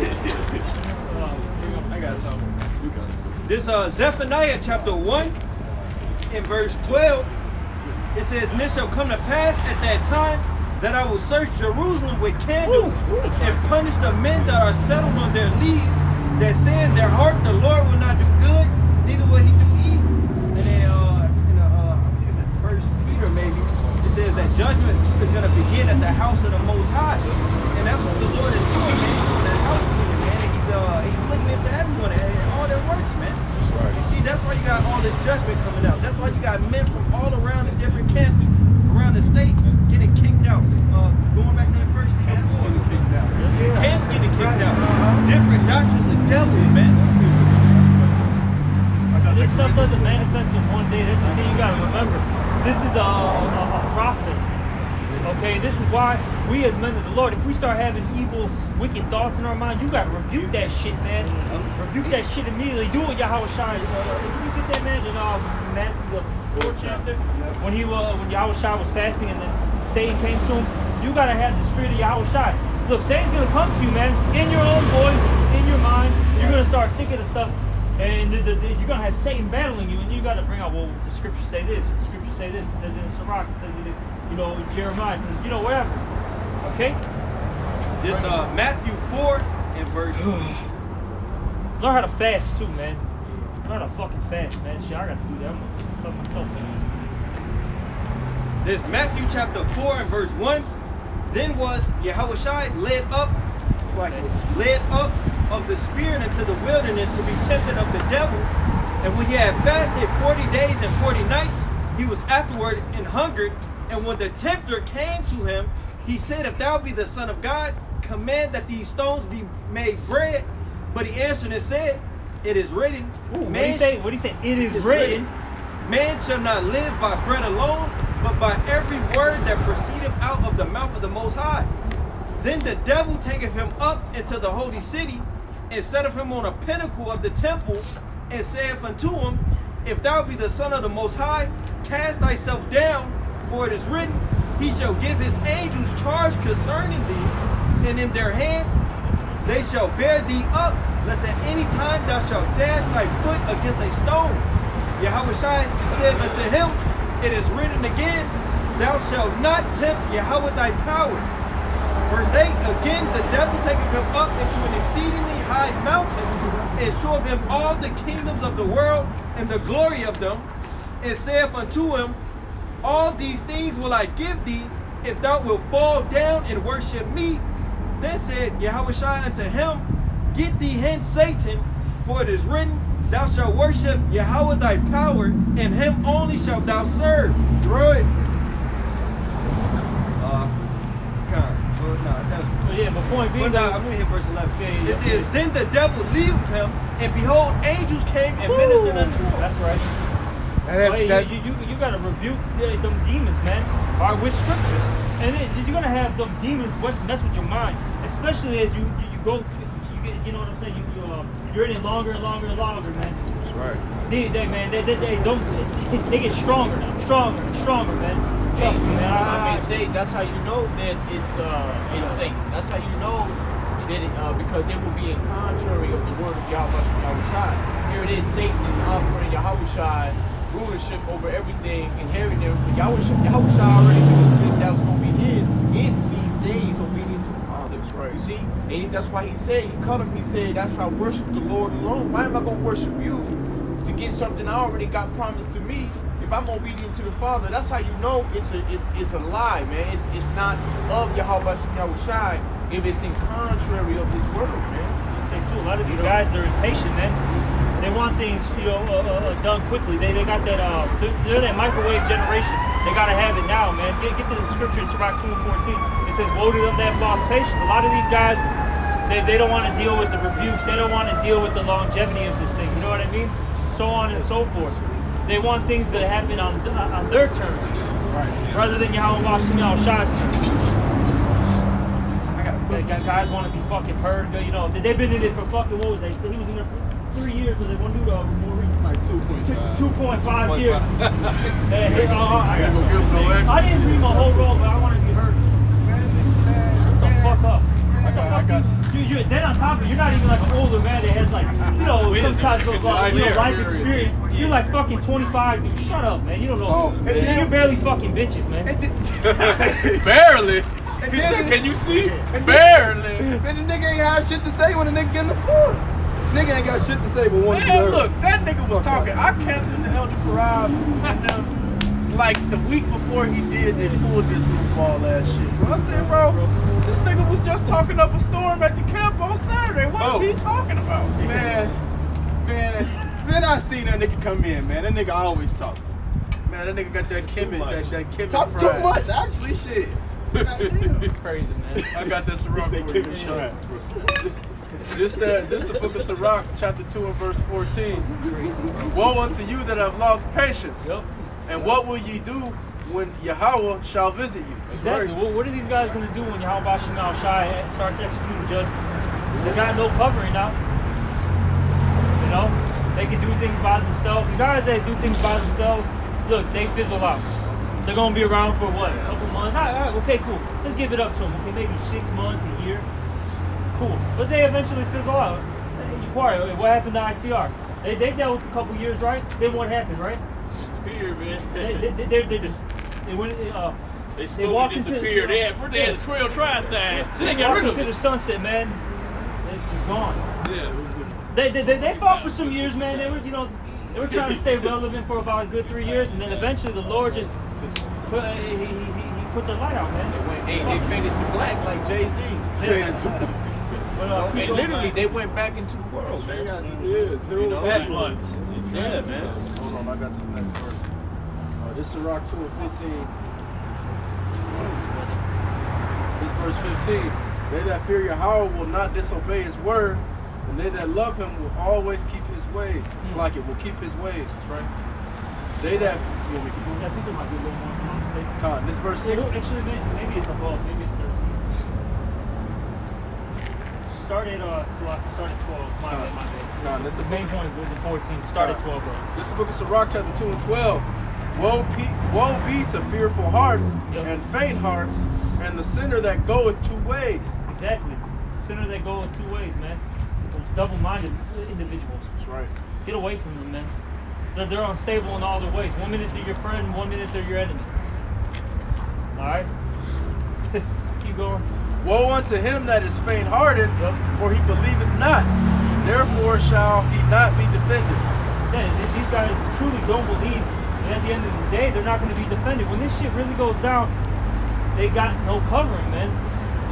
I got something. This Zephaniah chapter 1 in verse 12. It says, and it shall come to pass at that time that I will search Jerusalem with candles and punish the men that are settled on their lees, that say in their heart, the Lord will not do good, neither will he do evil. And then maybe it says that judgment is going to begin at the house of the Most High, and that's what the Lord is doing, man. That house cleaning, man. And he's looking into everyone and all their works, man. Right. You see, that's why you got all this judgment coming out. That's why you got men from all around the different camps around the states getting kicked out. Going back to that first camp getting kicked out. Different doctrines of devils, man. This stuff doesn't manifest in one day. That's the thing you gotta remember. This is a process. Okay, this is why we as men of the Lord, if we start having evil, wicked thoughts in our mind, you gotta rebuke that shit, man. Rebuke that shit immediately. Do what Yahweh Shai. If you get that man in Matthew the 4th chapter, when Yahweh Shai was fasting and then Satan came to him, you gotta have the spirit of Yahweh Shai. Look, Satan's gonna come to you, man, in your own voice, in your mind. You're gonna start thinking of stuff. And you're going to have Satan battling you, and you got to bring out, well, the scriptures say this, the scriptures say this, it says it in Sirach, it says it in, in Jeremiah, it says, whatever. Okay? This Matthew 4 and verse. Learn how to fast too, man. Learn how to fucking fast, man. Shit, I got to do that. I'm going to cut myself, man. This Matthew chapter 4 and verse 1. Then was Yahushua led up of the spirit into the wilderness to be tempted of the devil. And when he had fasted 40 days and 40 nights, he was afterward and hungered. And when the tempter came to him, he said, if thou be the Son of God, command that these stones be made bread. But he answered and said, it is written. What did he say? It is written. Man shall not live by bread alone, but by every word that proceedeth out of the mouth of the Most High. Then the devil taketh him up into the holy city, and setteth him on a pinnacle of the temple, and saith unto him, if thou be the Son of the Most High, cast thyself down, for it is written, he shall give his angels charge concerning thee, and in their hands they shall bear thee up, lest at any time thou shalt dash thy foot against a stone. Yahweh said unto him, it is written again, thou shalt not tempt Yahweh thy power. Verse 8, again the devil taketh him up into an exceedingly high mountain, and showeth him all the kingdoms of the world and the glory of them, and saith unto him, all these things will I give thee, if thou wilt fall down and worship me. Then said Yahushua unto him, get thee hence, Satan, for it is written, thou shalt worship Yahweh thy power, and him only shalt thou serve. Right. But point being, I'm going to hit verse 11. It says, then the devil leaveth him, and behold, angels came and ministered unto him. That's right. You got to rebuke them demons, man, with scriptures. And you're going to have them demons mess with your mind, especially as you go, you know what I'm saying? You're in it longer and longer and longer, man. That's right. They get stronger now, stronger and stronger, man. Trust me, man. I mean, say that's how you know that it's Satan. That's how you know that because it will be in contrary of the word of Yahushua. Here it is, Satan is offering Yahushua rulership over everything, inheriting everything. Yahushua already knew that was going to be his if he stays obedient to the Father. That's right. You see, and that's why he cut him. He said, that's how I worship the Lord alone. Why am I going to worship you to get something I already got promised to me? If I'm obedient to the Father, that's how you know it's a lie, man. It's not of Yahushua if it's in contrary of his word, man. I say too, a lot of these guys, they're impatient, man. They want things, done quickly. They got that, they're that microwave generation. They gotta have it now, man. Get to the scripture in Sirach 2:14. It says, woe to them that have lost patience. A lot of these guys, they don't want to deal with the rebukes. They don't want to deal with the longevity of this thing. You know what I mean? So on and so forth. They want things to happen on their terms, rather than Yahushua's terms. Guys want to be fucking heard. They've been in it for fucking, what was that? He was in there for 3 years, so they want to do the more recent. Like 2.5 years. I didn't read my whole role, but I want to be heard. Shut the fuck up. Then on top of it, you're not even like an older man that has like, some type of life experience. You're like fucking 25, dude. Shut up, man. You don't know. You're barely fucking bitches, man. Barely? He said, can you see? Barely. And the nigga ain't have shit to say when the nigga get in the floor. Nigga ain't got shit to say but one to be heard. Look, that nigga was talking. I captained the Elder Parab and like the week before he did, they pulled this goofball ass shit. So I said, bro, this nigga was just talking up a storm at the camp on Saturday. What is he talking about? Man, I seen that nigga come in, man. That nigga always talk. Man, that nigga got that Kemet, that Kemet Talk pride. too much, actually, shit. Crazy, man. I got that Ciroc. This the book of Sirach, chapter 2 and verse 14. Woe unto you that have lost patience. Yep. And what will ye do when Yahweh shall visit you? Exactly. What are these guys going to do when Yahweh Shemal Shai starts executing judgment? They got no covering now. You know, they can do things by themselves. The guys that do things by themselves, look, they fizzle out. They're going to be around for what? A couple months? All right, okay, cool. Let's give it up to them. Okay, maybe 6 months, a year. Cool. But they eventually fizzle out. Inquire, what happened to ITR? They dealt with a couple years, right? Then what happened, right? Disappeared, man. They just, they went, They they slowly walked into disappeared. They had 12 tri-sides. They They got walked rid of into the it. sunset, man. They're just gone. Yeah. They fought for some years, man. They were, you know, they were trying to stay relevant for about a good 3 years, and then eventually the Lord just put, he put the light out, man. They faded to black like Jay-Z. But, And literally, they went back into the world, man. You know? That months. Yeah, man. Hold on, I got this next verse. This is Sirach 2 and 15. This verse 15. They that fear Yahweh will not disobey his word, and they that love him will always keep his ways. It's like it will keep his ways. That's right. They that you want me to keep going? I think there might be a little more, if I'm not mistaken. Con, this verse 6. Actually, maybe it's above. Maybe it's 13. Start at 12. My bad. Con, this The the main point was in 14. Start at 12, bro. This is the book of Sirach, chapter 2 and 12. Woe be to fearful hearts and faint hearts, and the sinner that goeth 2 ways. Exactly. The sinner that go 2 ways, man. Those double-minded individuals. That's right. Get away from them, man. They're unstable in all their ways. 1 minute they're your friend, 1 minute they're your enemy. All right? Keep going. Woe unto him that is faint-hearted, Yep. for he believeth not. Therefore shall he not be defended. Yeah, these guys truly don't believe. And at the end of the day, they're not going to be defended. When this shit really goes down, they got no covering, man.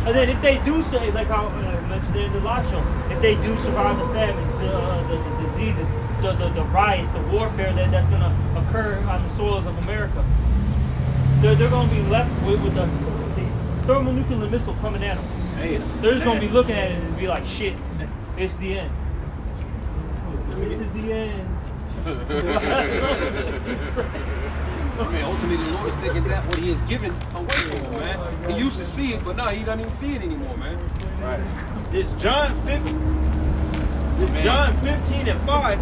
And then if they do say, like I mentioned in the live show, if they do survive the famines, the diseases, the riots, the warfare that's going to occur on the soils of America, they're going to be left with the thermonuclear missile coming at them. They're just going to be looking at it and be like, shit, it's the end. This is the end. I mean, ultimately, the Lord is taking that what He has given away from him, man. He used to see it, but now He doesn't even see it anymore, man. Right. This John 15 and 5,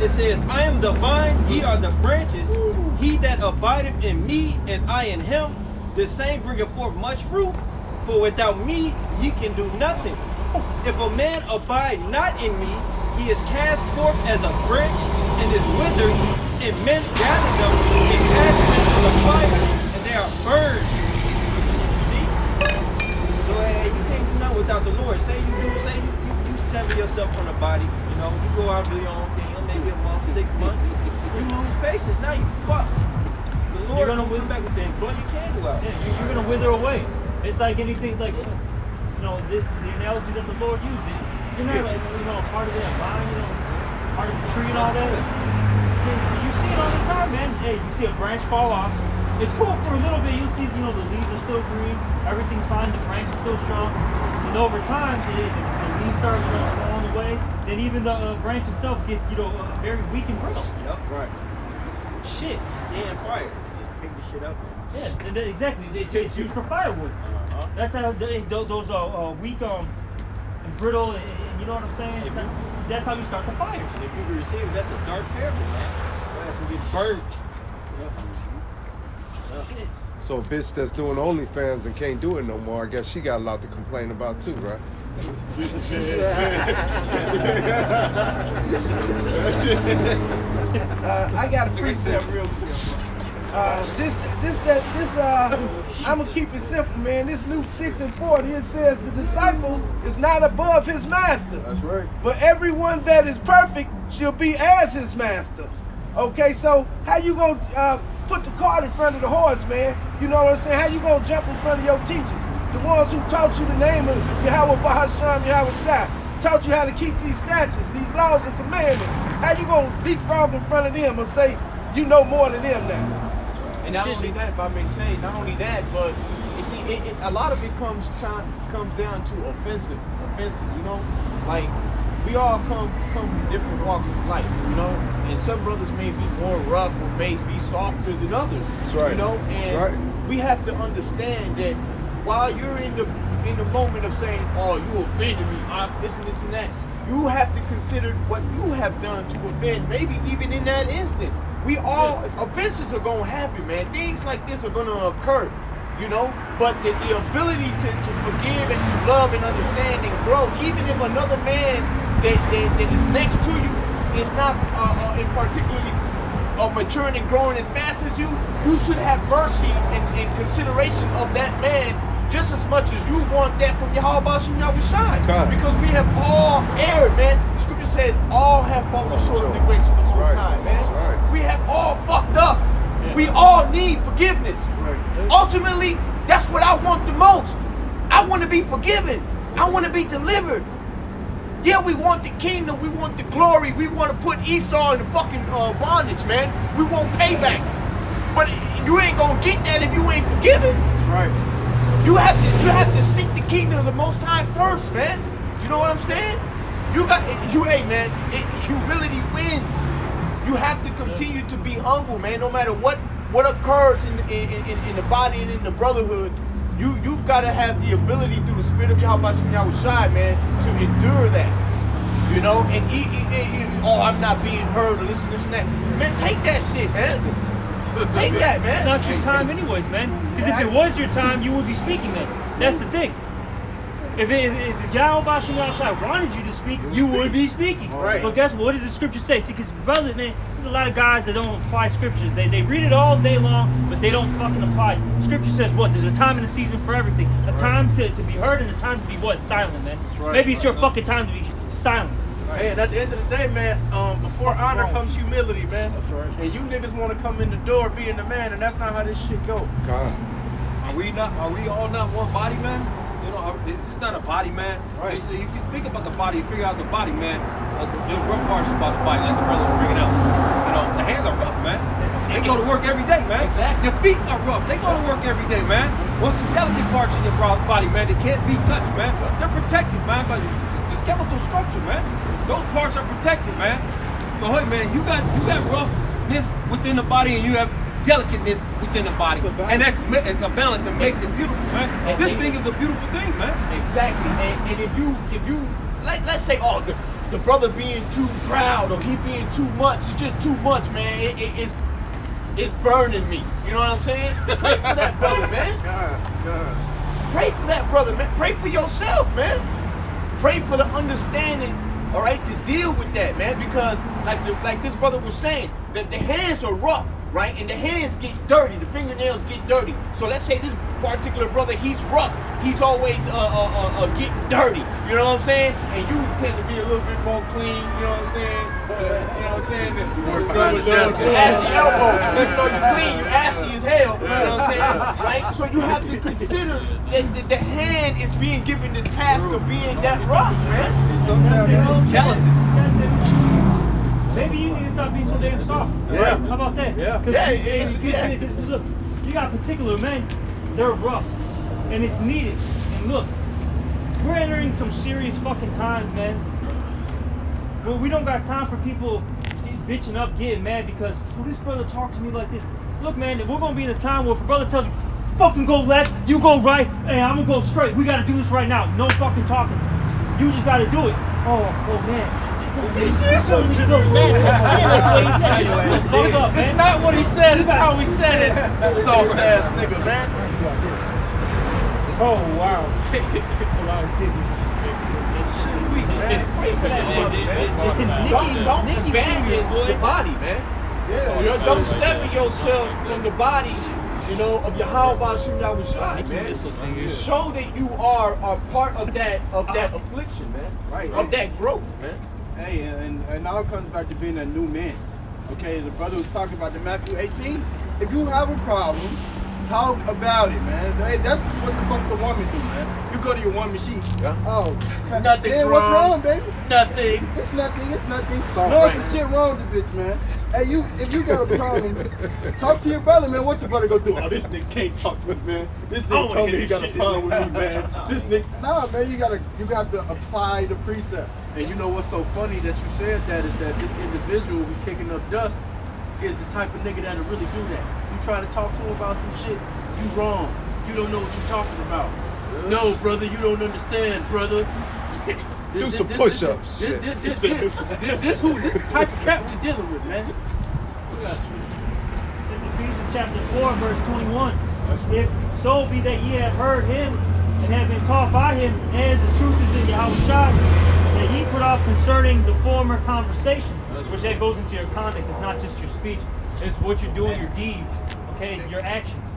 it says, I am the vine, ye are the branches. He that abideth in me, and I in him, the same bringeth forth much fruit. For without me, ye can do nothing. If a man abide not in me, he is cast forth as a branch and is withered, and men gather them and cast them into the fire, and they are burned. See? So you can't do nothing without the Lord. Say you sever yourself from the body, you know, you go out and do your own thing, maybe a month, 6 months, you lose patience, now you fucked. The Lord gonna come back with that blood you can do out. Yeah, you're gonna wither away. It's like anything, like, you know, the analogy that the Lord used. You're not, like, you know, part of that vine, you know, part of the tree and all that. You see it all the time, man. Hey, you see a branch fall off. It's cool for a little bit. You see, you know, the leaves are still green, everything's fine, the branch is still strong. And over time, the leaves start, you know, falling away. Then even the branch itself gets, you know, very weak and brittle. Yep. Right. Shit. Yeah, and fire. Just pick the shit up. Yeah, and exactly. It's used for firewood. That's how those are weak and brittle, and you know what I'm saying? That's how you start the fires. And if you can receive it, that's a dark parable, man. That's gonna get burnt. Shit. So a bitch that's doing OnlyFans and can't do it no more, I guess she got a lot to complain about too, right? I got a precept real quick. I'm gonna keep it simple, man. This Luke 6 and 40, it says the disciple is not above his master. That's right. But everyone that is perfect shall be as his master. Okay, so how you gonna put the cart in front of the horse, man? You know what I'm saying? How you gonna jump in front of your teachers? The ones who taught you the name of Yahweh Bahasham, Yahweh Shai, taught you how to keep these statutes, these laws and commandments. How you gonna leapfrog in front of them and say you know more than them now? And not only that, if I may say, not only that, but you see, a lot of it comes down to offensive offenses, you know? Like, we all come from different walks of life, you know? And some brothers may be more rough or may be softer than others. That's right. You know? And That's right. we have to understand that while you're in the moment of saying, oh, you offended me, this and that, you have to consider what you have done to offend, maybe even in that instant. We all, offenses are going to happen, man. Things like this are going to occur, you know? But the ability to forgive and to love and understand and grow, even if another man that is next to you is not in particularly maturing and growing as fast as you should have mercy and consideration of that man just as much as you want that from Yahweh Shem Yahushai. Because we have all erred, man. The scripture says all have fallen short of the grace of the Most High, man. We have all fucked up. We all need forgiveness. Ultimately, that's what I want the most. I want to be forgiven. I want to be delivered. Yeah, we want the kingdom. We want the glory. We want to put Esau in the fucking bondage, man. We want payback. But you ain't gonna get that if you ain't forgiven. Right. You have to seek the kingdom of the Most High first, man. You know what I'm saying? Hey, man. Humility wins. You have to continue to be humble, man. No matter what occurs in the body and in the brotherhood, you've got to have the ability through the Spirit of Yahweh Shem Yahushai, man, to endure that. You know, and I'm not being heard or this and that. Man, take that shit, man. Take that, man. It's not your time anyways, man. Because if it was your time, you would be speaking then. That's the thing. If Yahweh Shem Yahushai wanted you to speak, you would be speaking. Right. But guess what does the scripture say? See, because brother, man, there's a lot of guys that don't apply scriptures. They read it all day long, but they don't fucking apply it. Scripture says what? There's a time and a season for everything. A time to be heard and a time to be what? Silent, man. Maybe it's your fucking time to be silent. Hey, and at the end of the day, man, before honor comes humility, man. That's right. And you niggas want to come in the door being the man, and that's not how this shit go. Are we all not one body, man? You know, this is not a body, man. Right. If you think about the body, you figure out the body, man. There's rough parts about the body, like the brothers bringing out. You know, the hands are rough, man. They go to work every day, man. Exactly. Your feet are rough. They go to work every day, man. What's the delicate parts of your body, man? That can't be touched, man. They're protected, man, by the skeletal structure, man. Those parts are protected, man. So hey, man, you got roughness within the body, and you have delicateness within the body, and it's a balance and makes it beautiful, man. This thing is a beautiful thing, man. Exactly. And if you let's say, oh, the brother being too proud or he being too much, it's just too much, man. It's burning me. You know what I'm saying? Pray for that brother, man. Pray for that brother, man. Pray for yourself, man. Pray for the understanding, all right, to deal with that, man. Because like this brother was saying, that the hands are rough, right? And the hands get dirty, the fingernails get dirty. So let's say this particular brother, he's rough. He's always getting dirty. You know what I'm saying? And you tend to be a little bit more clean. You know what I'm saying? You know what I'm saying? Ashy elbow. You know you're clean. You're ashy as hell. You know what I'm saying? Right? So you have to consider that the hand is being given the task of being that rough, man. Sometimes, You know what I'm saying? Calluses. Maybe you need to stop being so damn soft. Yeah. How about that? Yeah. Because look, you got particular men, they're rough. And it's needed. And look, we're entering some serious fucking times, man. Well, we don't got time for people bitching up, getting mad because, well, this brother talked to me like this. Look, man, we're going to be in a time where if a brother tells you, fucking go left, you go right, hey, I'm going to go straight. We got to do this right now. No fucking talking. You just got to do it. Oh, man. It's not what he said, it's how he said it. Soft ass nigga, man. Oh, wow. It's a lot of business. Pray for that brother, man. Don't abandon the body, man. Don't sever yourself from the body, you know, of Yahweh Shem Yahushai, man. Show that you are part of that affliction, man. Right. Of that growth, man. Hey, and it all comes back to being a new man. Okay, the brother was talking about the Matthew 18. If you have a problem, talk about it, man. Hey, that's what the fuck the woman do, man. You go to your one machine. Yeah. Oh, Nothing's man, what's wrong. wrong, baby? Nothing. It's nothing. It's nothing. all No, right. some shit wrong with the bitch, man. Hey, if you got a problem, talk to your brother, man. What your brother go do? Oh, this nigga can't talk to me, man. This nigga told me he got a problem with me, man. This nigga, nah, man. You got to apply the precept. And you know what's so funny that you said that is that this individual who kicking up dust is the type of nigga that'll really do that. You try to talk to him about some shit, you wrong. You don't know what you're talking about. No, brother, you don't understand, brother. Do some push-ups. Shit. This the type of cat we're dealing with, man. We got you. It's Ephesians chapter 4, verse 21. If so be that ye have heard him and have been taught by him, as the truth is in Yahushua, that ye put off concerning the former conversation, which that goes into your conduct. It's not just your speech. It's what you're doing, your deeds, okay, your actions.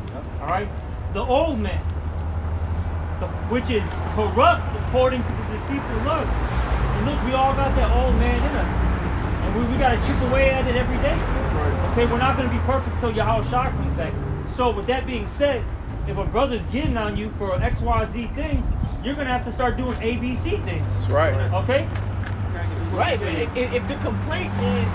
All right? The old man, which is corrupt according to the deceitful lust. And look, we all got that old man in us. And we got to chip away at it every day. Okay, we're not going to be perfect until Yahushua comes back. So with that being said, if a brother's getting on you for XYZ things, you're going to have to start doing ABC things. That's right. Okay? Right, man. If the complaint is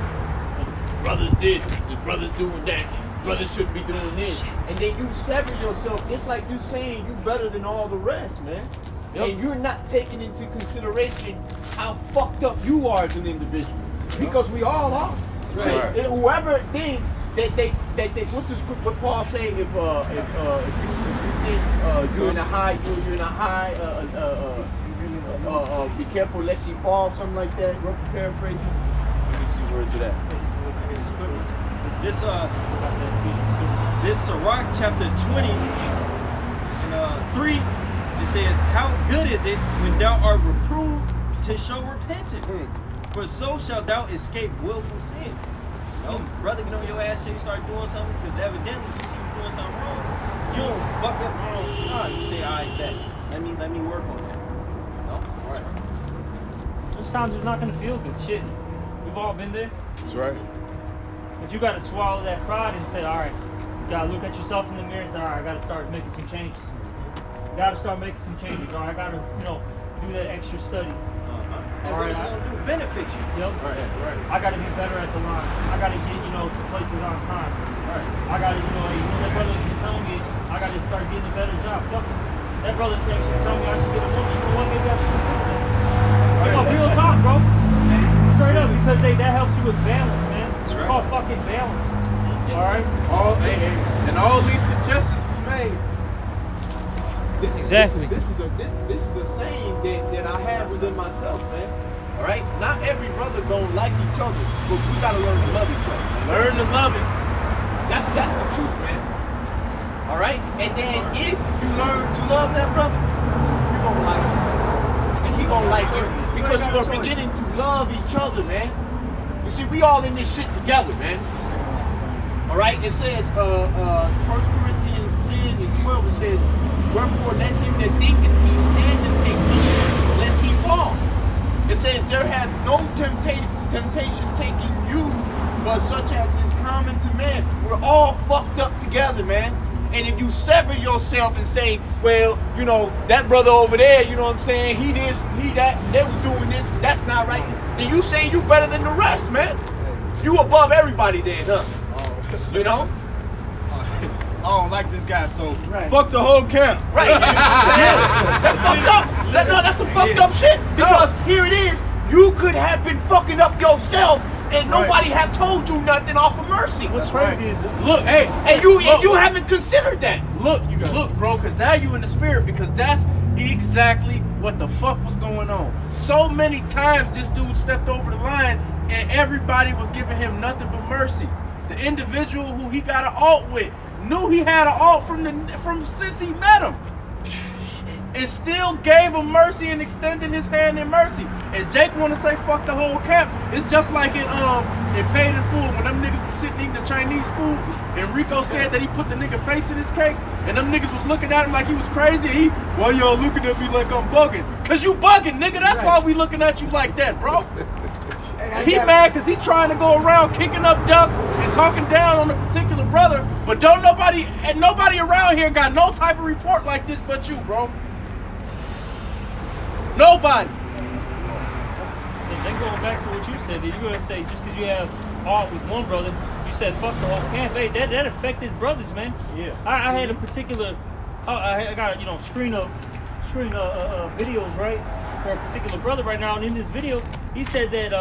brothers this, the brothers doing that, brothers shouldn't be doing this, and then you sever yourself, it's like you saying you better than all the rest, man. Yep. And you're not taking into consideration how fucked up you are as an individual, because we all are. Right. See, whoever thinks that they what Paul say if you think you're in a high be careful lest you fall, something like that. Rough paraphrasing. Let me see words of that. This Sirach chapter 20 and 3, it says, how good is it when thou art reproved to show repentance? For so shalt thou escape willful sin. No, brother, get on your ass till you start doing something, because evidently you see you doing something wrong. You don't fuck up wrong. Nah, you say, all right, bet. Let me work on that. No? All right. Sometimes it's not going to feel good. Shit. We've all been there. That's right. But you got to swallow that pride and say, all right, you got to look at yourself in the mirror and say, all right, I got to start making some changes. You got to start making some changes. All right, I got to, do that extra study. And All what right, it's going to do benefit you. Yep. Right. I got to be better at the line. I got to get, to places on time. Right. I got to, that brother's been telling me I got to start getting a better job. Fuck it. That brother said should tell me I should get a woman. You know what? Maybe I should consider that. Real talk, bro. Straight up, because that helps you with balance, man. It's called fucking balance. All right? And all these suggestions was made. Exactly. This is a saying that I have within myself, man. All right. Not every brother don't like each other, but we gotta learn to love each other. Learn to love it. That's the truth, man. All right. And then if you learn to love that brother, you're gonna like him, and he gonna like you because you are beginning to love each other, man. You see, we all in this shit together, man. All right. It says, 1 Corinthians 10 and 12. It says, wherefore let him that thinketh he standeth take heed lest he fall. It says, there hath no temptation taken you, but such as is common to man. We're all fucked up together, man. And if you sever yourself and say, well, that brother over there, you know what I'm saying, he this, he that, they was doing this, that's not right, then you saying you better than the rest, man. You above everybody then, huh? I don't like this guy, so fuck the whole camp. Right. That's fucked up. That's some fucked up shit. Because here it is, you could have been fucking up yourself and nobody have told you nothing off of mercy. What's crazy is, Look, hey, And you haven't considered that. look, bro, because now you in the spirit, because that's exactly what the fuck was going on. So many times this dude stepped over the line and everybody was giving him nothing but mercy. The individual who he got an alt with knew he had an alt from since he met him, and still gave him mercy and extended his hand in mercy. And Jake want to say fuck the whole camp. It's just like in Paid in Full when them niggas was sitting eating the Chinese food, and Rico said that he put the nigga face in his cake, and them niggas was looking at him like he was crazy. And why y'all looking at me like I'm bugging? Cause you bugging, nigga. That's why we looking at you like that, bro. He mad because he trying to go around kicking up dust and talking down on a particular brother, but nobody around here got no type of report like this but you, bro. Nobody. Then going back to what you said, you're gonna say just because you have art with one brother, you said fuck the whole camp. Hey, that affected brothers, man. Yeah. I had a particular, I got screen videos right for a particular brother right now, and in this video, he said that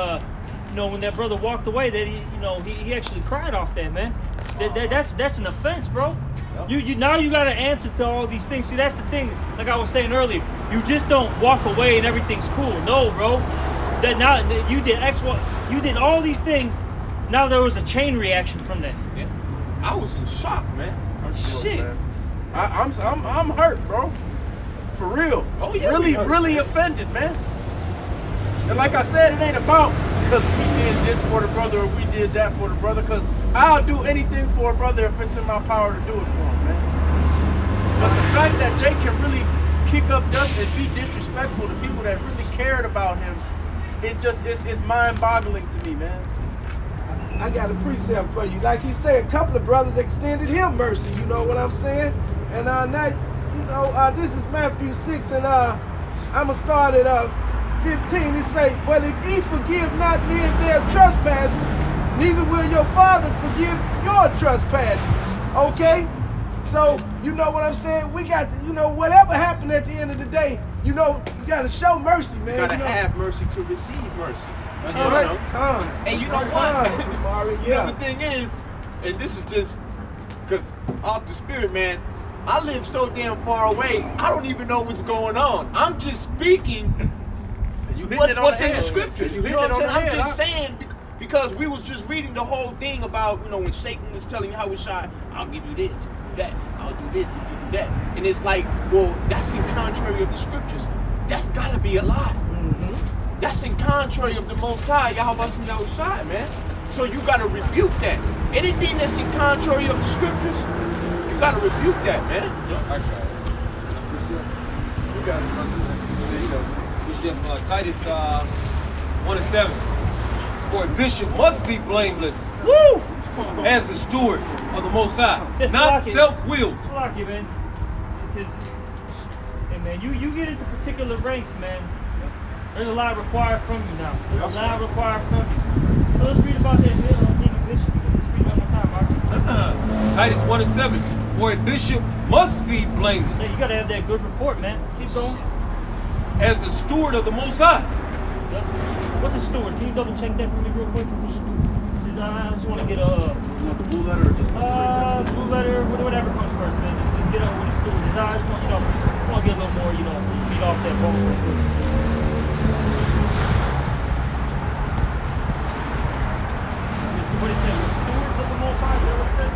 when that brother walked away, that he actually cried off that, man. That's an offense, bro. You now you got to answer to all these things. See, that's the thing. Like I was saying earlier, you just don't walk away and everything's cool. No, bro. That now you did you did all these things. Now there was a chain reaction from that. Yeah. I was in shock, man. Shit. Man. I'm hurt, bro. For real. Oh, yeah, Really offended, man. And like I said, it ain't about because we did this for the brother or we did that for the brother. Because I'll do anything for a brother if it's in my power to do it for him, man. But the fact that Jake can really kick up dust and be disrespectful to people that really cared about him, it's mind-boggling to me, man. I got a precept for you. Like he said, a couple of brothers extended him mercy. You know what I'm saying? And now, this is Matthew 6, and I'm going to start at 15. It say, but if ye forgive not men their trespasses, neither will your Father forgive your trespasses. Okay? So, you know what I'm saying? We got to, whatever happened at the end of the day, you got to show mercy, man. You gotta have mercy to receive mercy. And you know what? Yeah. The thing is, and this is just because off the spirit, man, I live so damn far away, I don't even know what's going on. I'm just speaking what's in the scriptures. You know what I'm saying? I'm just saying because we was just reading the whole thing about, when Satan was telling Yahushua, I'll give you this, you do that, I'll do this, and you do that. And it's like, well, that's in contrary of the scriptures. That's gotta be a lie. Mm-hmm. That's in contrary of the Most High, Yahushua, man. So you gotta rebuke that. Anything that's in contrary of the scriptures, you gotta rebuke that, man. You got it. Titus 1:7. For a bishop must be blameless. Woo! As the steward of the Most High, Just not like it. self-willed. It's like it, man. Because, hey, man, you get into particular ranks, man. There's a lot required from you now. There's a lot required from you. So let's read about that being a bishop. Let's read one more time, Mark. Titus 1:7. For a bishop must be blameless. Yeah, you gotta have that good report, man. Keep going. As the steward of the Most High. Yep. What's a steward? Can you double check that for me real quick? I just want to get You want the blue letter or just the blue letter, whatever comes first, man. Just get over what a steward is. I just want, want to get a little more, feed off that bone real quick. What it said, we're stewards of the Most High, is that what it said?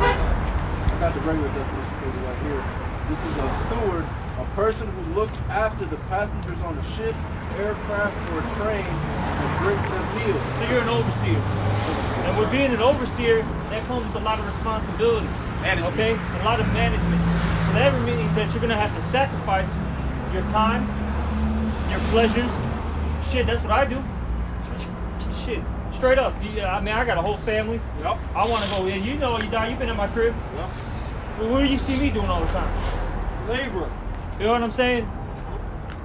I got the regular definition for you right here. This is a steward, a person who looks after the passengers on a ship, aircraft, or train and brings them meals. So you're an overseer. And with being an overseer, that comes with a lot of responsibilities. Management. Okay? A lot of management. So that means that you're going to have to sacrifice your time, your pleasures. Shit, that's what I do. Shit. Straight up. I mean, I got a whole family. Yep. I want to go in. You've been in my crib. Yep. Well, what do you see me doing all the time? Labor. You know what I'm saying?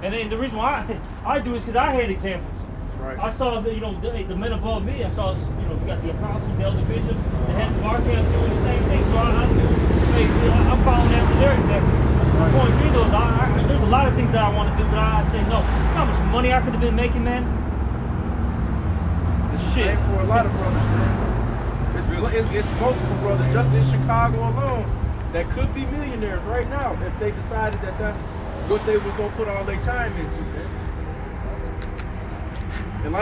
And then the reason why I do is because I had examples. Right. I saw the men above me. I saw we got the apostles, the elder bishop, the heads of our camp doing the same thing. So I'm following after their example. I'm going through those. There's a lot of things that I want to do, but I say no. You know how much money I could have been making, man? Shit. Same for a lot of brothers, man. It's multiple brothers just in Chicago alone that could be millionaires right now if they decided that that's what they was gonna put all their time into, man. And like